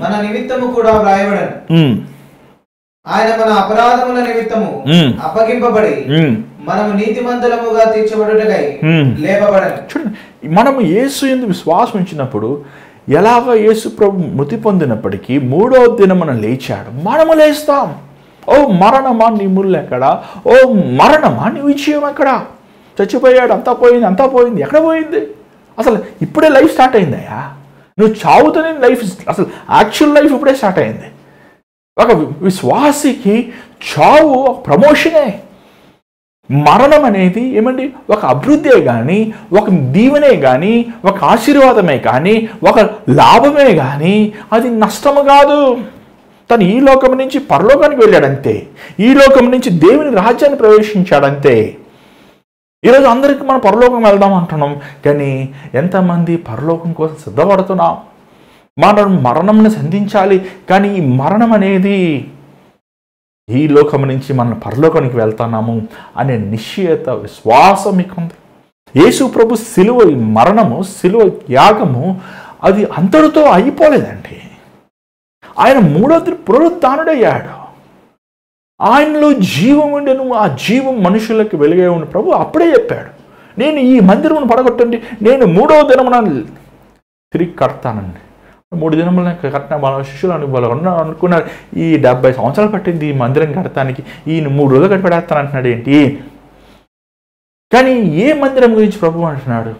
మన నిమిత్తము కూడా వ్రాయబడను. ఆయన మన అపరాధముల నిమిత్తము అప్పగింపబడి మనము నీతిమంతులముగా తీర్చబడుటకై లేపబడను. చూడండి, మనము యేసు యందు విశ్వాసం ఉంచినప్పుడు ఎలాగ యేసు ప్రభు మృతి పొందినప్పటికీ 3వ దినమున లేచాడు, మనము లేస్తాం. ఓ మరణమా నీ ముళ్ళు ఎక్కడా? ఓ మరణమా నీ విజయం ఎక్కడా? చచ్చిపోయాడు, అంతా పోయింది, ఎక్కడ పోయింది? అసలు ఇప్పుడే లైఫ్ స్టార్ట్ అయిందయ్యా. నువ్వు చావుతోనే లైఫ్, అసలు యాక్చువల్ లైఫ్ ఇప్పుడే స్టార్ట్ అయింది. ఒక విశ్వాసికి చావు ఒక ప్రమోషనే. మరణం అనేది ఏమండి? ఒక అభివృద్ధే కానీ, ఒక దీవెనే కానీ, ఒక ఆశీర్వాదమే కానీ, ఒక లాభమే కానీ అది నష్టము కాదు. తను ఈ లోకం నుంచి పరలోకానికి వెళ్ళాడంతే, ఈ లోకం నుంచి దేవుని రాజ్యాన్ని ప్రవేశించాడంతే. ఈరోజు అందరికీ మనం పరలోకం వెళ్దాం అంటున్నాం, కానీ ఎంతమంది పరలోకం కోసం సిద్ధపడుతున్నాం? మనం మరణంను సంధించాలి, కానీ ఈ మరణం అనేది ఈ లోకం నుంచి మనం పరలోకానికి వెళ్తున్నాము అనే నిశ్చయత, విశ్వాసం మీకుంది. యేసు ప్రభు సిలువ మరణము, సిలువ యాగము అది అంతటితో అయిపోలేదండి. ఆయన మూడోది పునరుద్ధానుడయ్యాడు. ఆయనలో జీవం ఉండెను, ఆ జీవం మనుషులకు వెలుగే ఉండి ప్రభు అప్పుడే చెప్పాడు, నేను ఈ మందిరమును పడగొట్టండి, నేను 3వ దినమున తిరిగి కడతానండి. 3 దినములను కట్టిన మన శిష్యులు అనుకున్నారు, ఈ 70 సంవత్సరాలు పట్టింది ఈ మందిరం కడతానికి, ఈయన 3 రోజులు కట్టి పెడతాను అంటున్నాడు ఏంటి? కానీ ఏ మందిరం గురించి ప్రభు అంటున్నాడు?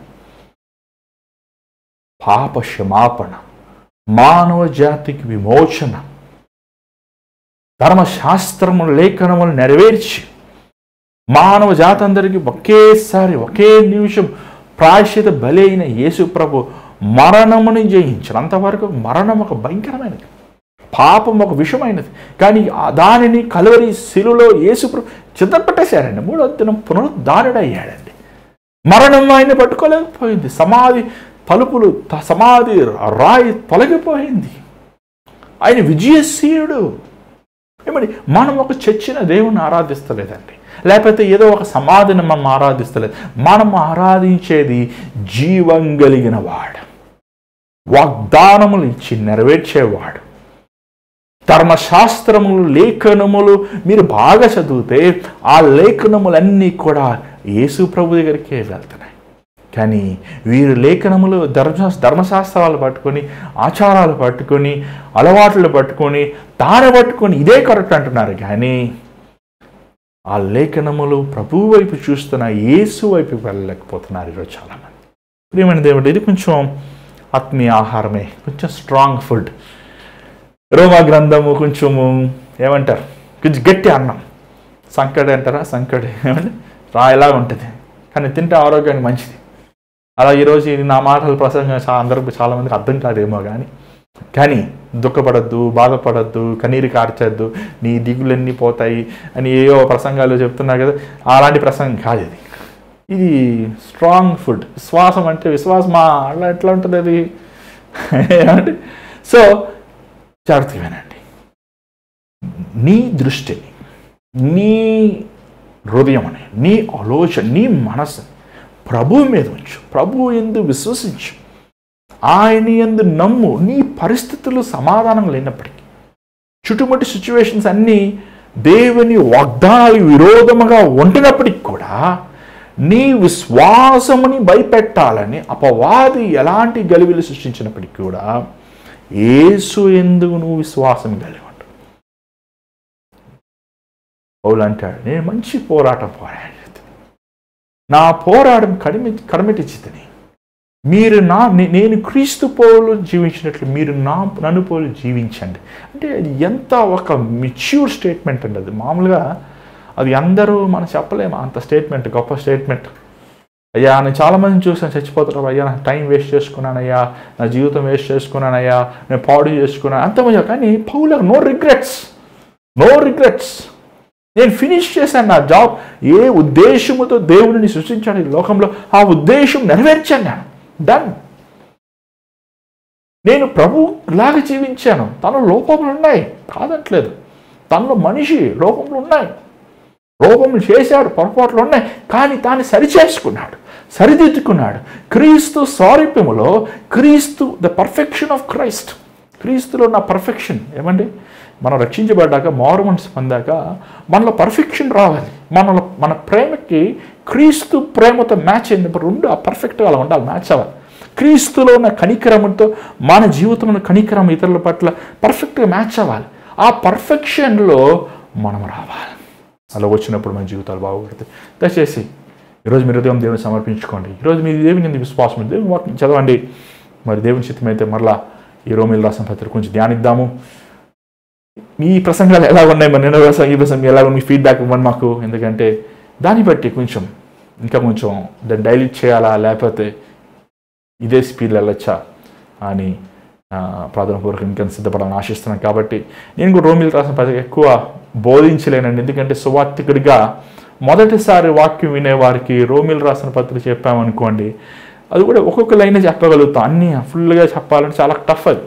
పాప క్షమాపణ, మానవ జాతికి విమోచన, ధర్మశాస్త్రములు లేఖనములు నెరవేర్చి మానవ జాతి అందరికీ ఒకేసారి ఒకే నిమిషం ప్రాయశ్చిత బలి అయిన యేసు ప్రభు మరణముని జయించారు. అంతవరకు మరణం ఒక భయంకరమైనది, పాపం ఒక విషమైనది, కానీ దానిని కలువరి శిలువలో యేసు ప్రభు చిత్తపట్టేశారండి. 3వ దినం పునరుద్ధానుడయ్యాడండి. మరణం ఆయన పట్టుకోలేకపోయింది. సమాధి తలుపులు, సమాధి రాయి తొలగిపోయింది. ఆయన విజయశీలుడు. ఏమని మనం ఒక చర్చిన దేవుని ఆరాధిస్తలేదండి, లేకపోతే ఏదో ఒక సమాధిని మనం ఆరాధిస్తలేదు. మనం ఆరాధించేది జీవం కలిగిన వాడు, వాగ్దానములు ఇచ్చి నెరవేర్చేవాడు. ధర్మశాస్త్రములు, లేఖనములు మీరు బాగా చదివితే ఆ లేఖనములన్నీ కూడా యేసు ప్రభు దగ్గరికే వెళ్తున్నాయి. కానీ వీరు లేఖనములు, ధర్మశాస్త్రాలు పట్టుకొని, ఆచారాలు పట్టుకొని, అలవాట్లు పట్టుకొని, దాన్ని పట్టుకొని ఇదే కరెక్ట్ అంటున్నారు. కానీ ఆ లేఖనములు ప్రభు వైపు చూస్తున్న యేసు వైపు వెళ్ళలేకపోతున్నారు ఈరోజు చాలామంది. ప్రియమైన దేవుడు, ఇది కొంచెం ఆత్మీయ ఆహారమే, కొంచెం స్ట్రాంగ్ ఫుడ్. రోమా గ్రంథము కొంచెము ఏమంటారు, కొంచెం గట్టి అన్నం, సంకటి అంటారా, సంకటి ఏమంటే రాయిలాగా ఉంటుంది, కానీ తింటే ఆరోగ్యానికి మంచిది. అలా ఈరోజు నా మాటల ప్రసంగం అందరికి చాలామందికి అర్థం కాదేమో, కానీ దుఃఖపడద్దు, బాధపడద్దు, కన్నీరు కార్చద్దు, నీ దిగులన్నీ పోతాయి అని ఏవో ప్రసంగాలు చెప్తున్నారు కదా, అలాంటి ప్రసంగం కాదు ఇది. ఇది స్ట్రాంగ్ ఫుడ్. విశ్వాసం అంటే విశ్వాసమా అలా ఎట్లా ఉంటుంది అది ఏమంటే? సో జాగ్రత్తగా వినండి. నీ దృష్టిని, నీ హృదయమని, నీ ఆలోచన, నీ మనసుని ప్రభువు మీద ఉంచు, ప్రభువు యందు విశ్వసించు, ఆయన యందు నమ్ము. నీ పరిస్థితులు సమాధానం లేనప్పటికీ, చుట్టుముట్టి సిచ్యువేషన్స్ అన్నీ దేవుని వాగ్దానాలు విరోధముగా ఉంటున్నప్పటికి కూడా నీ విశ్వాసముని భయపెట్టాలని అపవాది ఎలాంటి గలిబిలు సృష్టించినప్పటికీ కూడా యేసు యందు నువ్వు విశ్వాసం కలిగి ఉండు. పౌలు అంటాడు, నేను మంచి పోరాటం పోరాడి నా పోరాటం కడమిటిచ్చితిని. మీరు నేను క్రీస్తు పోలు జీవించినట్లు మీరు నన్ను పోలు జీవించండి. అంటే అది ఎంత ఒక మెచ్యూర్ స్టేట్మెంట్ అండి. అది మామూలుగా అది అందరూ మనం చెప్పలేము అంత స్టేట్మెంట్, గొప్ప స్టేట్మెంట్. అయ్యా నేను చాలామందిని చూసాను, చచ్చిపోతారు, అయ్యా నా టైం వేస్ట్ చేసుకున్నానయ్యా, నా జీవితం వేస్ట్ చేసుకున్నానయ్యా, నేను పాడు చేసుకున్నాను అంతమంది. కానీ పౌలకు నో రిగ్రెట్స్. నేను ఫినిష్ చేశాను నా జాబ్. ఏ ఉద్దేశముతో దేవుడిని సృష్టించాడు ఈ లోకంలో, ఆ ఉద్దేశం నెరవేర్చాను. నేను డన్. నేను ప్రభులాగా జీవించాను. తనలో లోపములు ఉన్నాయి, కాదంటలేదు. తనలో మనిషి లోపములు ఉన్నాయి, లోపములు చేశాడు, పొరపాట్లు ఉన్నాయి, కానీ తాను సరిచేసుకున్నాడు, సరిదిద్దుకున్నాడు. క్రీస్తు స్వారూప్యములో, క్రీస్తు ద పర్ఫెక్షన్ ఆఫ్ క్రైస్ట్, క్రీస్తులో నా పర్ఫెక్షన్. ఏమండి, మనం రక్షించబడ్డాక, మారు మనసు పొందాక మనలో పర్ఫెక్షన్ రావాలి. మన ప్రేమకి క్రీస్తు ప్రేమతో మ్యాచ్ అయినప్పుడు రెండు పర్ఫెక్ట్గా అలా ఉండాలి, మ్యాచ్ అవ్వాలి. క్రీస్తులో ఉన్న కనికరంతో మన జీవితంలో కనికరం ఇతరుల పట్ల పర్ఫెక్ట్గా మ్యాచ్ అవ్వాలి. ఆ పర్ఫెక్షన్లో మనం రావాలి. అలా వచ్చినప్పుడు మన జీవితాలు బాగుపడతాయి. దయచేసి ఈరోజు మీరు హృదయం దేవుని సమర్పించుకోండి. ఈరోజు మీ దేవుని ఎందుకు విశ్వాసం ఉంది, దేవుని వాక్యం చదవండి. మరి దేవుని చిత్తమైతే మరలా ఈ రోమీయులకు రాసిన పత్రిక కొంచెం ధ్యానిద్దాము. మీ ప్రసంగాలు ఎలా ఉన్నాయి, మరి నిన్న ప్రసంగం ఈ ప్రసంగం ఎలా మీ ఫీడ్బ్యాక్ ఇవ్వండి మాకు. ఎందుకంటే దాన్ని బట్టి కొంచెం ఇంకా కొంచెం దాన్ని డైల్యూట్ చేయాలా, లేకపోతే ఇదే స్పీడ్లో వెళ్ళొచ్చా అని ప్రార్థనాపూర్వక ఇంకా సిద్ధపడాలని ఆశిస్తున్నాను. కాబట్టి నేను కూడా రోమిలకు రాసిన పత్రిక ఎక్కువ బోధించలేనండి, ఎందుకంటే సువార్థికుడిగా మొదటిసారి వాక్యం వినేవారికి రోమిలు రాసిన పత్రిక చెప్పామనుకోండి, అది కూడా ఒక్కొక్క లైన్ చెప్పగలుగుతాం. అన్నీ ఫుల్గా చెప్పాలంటే చాలా టఫ్. అది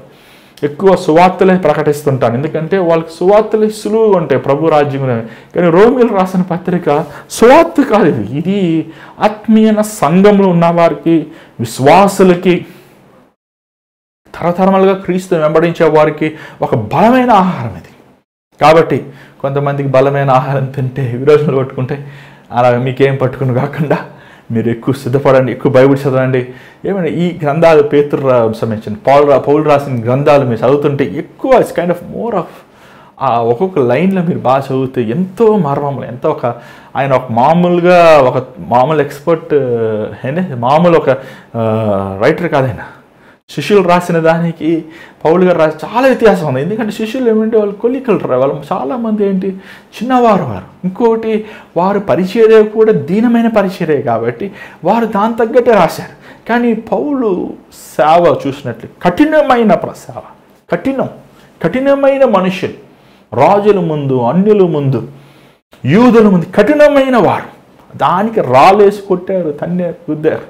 ఎక్కువ సువార్తలే ప్రకటిస్తుంటాను, ఎందుకంటే వాళ్ళకి సువార్తలే సులువుగా ఉంటాయి ప్రభు రాజ్యం. కానీ రోమిలు రాసిన పత్రిక సువార్త కాదు, ఇది ఆత్మీయ సంఘంలో ఉన్న వారికి, విశ్వాసులకి, తరతరములుగా క్రీస్తు వెంబడించే వారికి ఒక బలమైన ఆహారం ఇది. కాబట్టి కొంతమందికి బలమైన ఆహారం తింటే విరోచనలు పట్టుకుంటే అలా మీకేం పట్టుకుని కాకుండా మీరు ఎక్కువ సిద్ధపడండి, ఎక్కువ బైబిల్ చదవండి. ఏమైనా ఈ గ్రంథాలు పేతురు సంబంధించిన పౌలు రాసిన గ్రంథాలు మీరు చదువుతుంటే ఎక్కువ it's kind of more of ఒక్కొక్క లైన్లో మీరు బాగా చదివితే ఎంతో మర్మములు, ఎంతో ఆయన ఒక మామూలు ఎక్స్పర్ట్, మామూలు ఒక రైటర్ కాదైనా. శిష్యులు రాసిన దానికి పౌలు గారు రాసి చాలా వ్యత్యాసం ఉంది. ఎందుకంటే శిష్యులు ఏమంటే వాళ్ళు కొలికలు వాళ్ళు చాలామంది ఏంటి చిన్నవారు. ఇంకోటి వారు పరిచర్య కూడా దీనమైన పరిచర్య కాబట్టి వారు దాని తగ్గట్టే రాశారు. కానీ పౌలు సేవ చూసినట్లు కఠినమైన సేవ, కఠినమైన మనుషులు, రాజుల ముందు, అన్యుల ముందు, యూదుల ముందు కఠినమైన వారు. దానికి రాలేసి కొట్టారు, తన్నారు, గుద్దారు.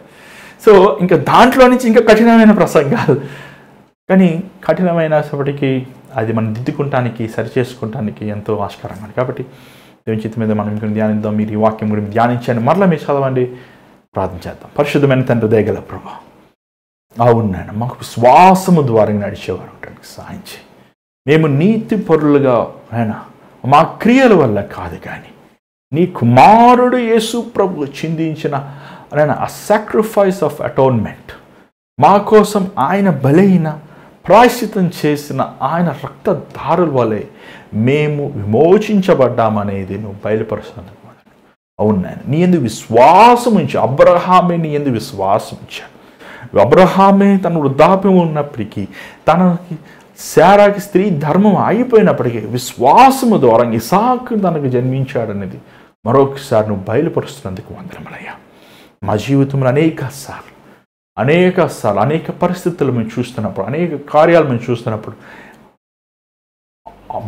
సో ఇంకా దాంట్లో నుంచి ఇంకా కఠినమైన ప్రసంగాలు, కానీ కఠినమైనప్పటికీ అది మనం దిద్దుకుంటానికి, సరిచేసుకుంటానికి ఎంతో ఆస్కారంగా ఉంది. కాబట్టి దేవుని చిత్తం మీద మనం ఇంకా ధ్యానిద్దాం. మీరు ఈ వాక్యం గురించి ధ్యానించండి, మరలా మీరు చదవండి, ప్రార్థన చేద్దాం. పరిశుద్ధమైన తండ్రి, దయగల ప్రభా, అవునాయన మాకు విశ్వాసము ద్వారా నడిచేవారు ఉండడానికి సహాయం చేయి. మేము నీతి పరులుగా ఆయన మా క్రియల వల్ల కాదు, కానీ నీ కుమారుడు యేసు ప్రభు చిందించిన ఆయన ఆ సాక్రిఫైస్ ఆఫ్ అటోన్మెంట్, మా కోసం ఆయన బలైన ప్రాయశ్చితం చేసిన ఆయన రక్తధారుల వలె మేము విమోచించబడ్డామనేది నువ్వు బయలుపరుస్తున్నావు. అవును నాయన, నీ యందు విశ్వాసం ఉంచి అబ్రహామే నీ యందు విశ్వాసం ఉంచాడు. అబ్రహామే తన వృద్ధాప్యం ఉన్నప్పటికీ, తనకి శారాకి స్త్రీ ధర్మం అయిపోయినప్పటికీ విశ్వాసము ద్వారా ఇసాకు తనకు జన్మించాడనేది మరొకసారి నువ్వు బయలుపరుస్తున్నందుకు వందనములయ్యా. మా జీవితంలో అనేక సార్లు అనేక పరిస్థితులు మేము చూస్తున్నప్పుడు, అనేక కార్యాలు మేము చూస్తున్నప్పుడు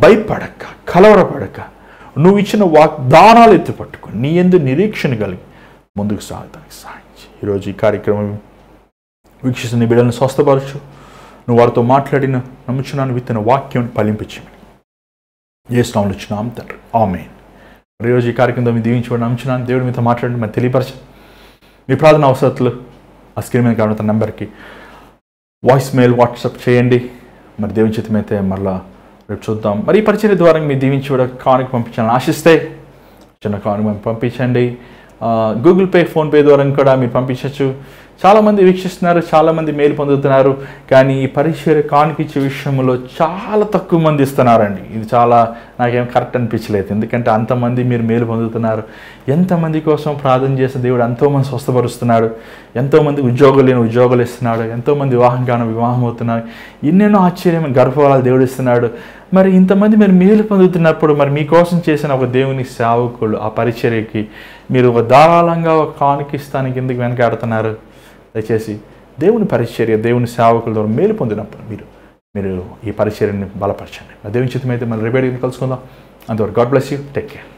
భయపడక, కలవరపడక, నువ్వు ఇచ్చిన వాగ్దానాలు ఎత్తిపట్టుకొని నీ యందు నిరీక్షణ కలిగి ముందుకు సాగడానికి సాధించి ఈరోజు ఈ కార్యక్రమం వీక్షిస్తున్న బిడ్డలను స్వస్థపరచు. నువ్వు వారితో మాట్లాడిన నమ్ముచున్నాను విత్తన వాక్యం ఫలింపించమని యేసు నామములో వచ్చినాం తండ్రి, ఆమేన్. ఈరోజు ఈ కార్యక్రమంలో మీరు దీవించబడి నమ్ముచున్నాను. దేవుడు మీతో మాట్లాడి మరి తెలియపరచండి. మీ ప్రార్థన అవసరతలు ఆ స్క్రీన్ మీద కావడం నెంబర్కి వాయిస్ మెయిల్, వాట్సాప్ చేయండి. మరి దేవుని చిత్తమైతే మరలా రేపు చూద్దాం. మరి ఈ పరిచర్య ద్వారా మీరు దీవించి కానుక పంపించాలని ఆశిస్తే చిన్న కానుక పంపించండి. గూగుల్ పే, ఫోన్పే ద్వారా కూడా మీరు పంపించవచ్చు. చాలామంది వీక్షిస్తున్నారు, చాలామంది మేలు పొందుతున్నారు, కానీ ఈ పరిచర్య కానుక ఇచ్చే విషయంలో చాలా తక్కువ మంది ఇస్తున్నారండి. ఇది చాలా నాకేం కరెక్ట్ అనిపించలేదు, ఎందుకంటే అంతమంది మీరు మేలు పొందుతున్నారు. ఎంతమంది కోసం ప్రార్థన చేసిన దేవుడు ఎంతోమంది స్వస్థపరుస్తున్నాడు, ఎంతోమంది ఉద్యోగులు లేని ఉద్యోగాలు ఇస్తున్నాడు, ఎంతోమంది వివాహం కాని వివాహం అవుతున్నారు, ఎన్నెన్నో ఆశ్చర్యమైన గర్భఫలాలు దేవుడు ఇస్తున్నాడు. మరి ఇంతమంది మీరు మేలు పొందుతున్నప్పుడు మరి మీకోసం చేసిన ఒక దేవుని సేవకులు ఆ పరిచర్యకి మీరు ఒక ధారాళంగా ఒక కానుకిస్తానికి ఎందుకు వెనకాడుతున్నారు? దయచేసి దేవుని పరిచర్య, దేవుని సేవకుల ద్వారా మేలు పొందినప్పుడు మీరు ఈ పరిచర్యని బలపరచండి. దేవుని చిత్తమైతే మనం రేపటి కలుసుకుందాం. అంతవరకు God bless you, take care.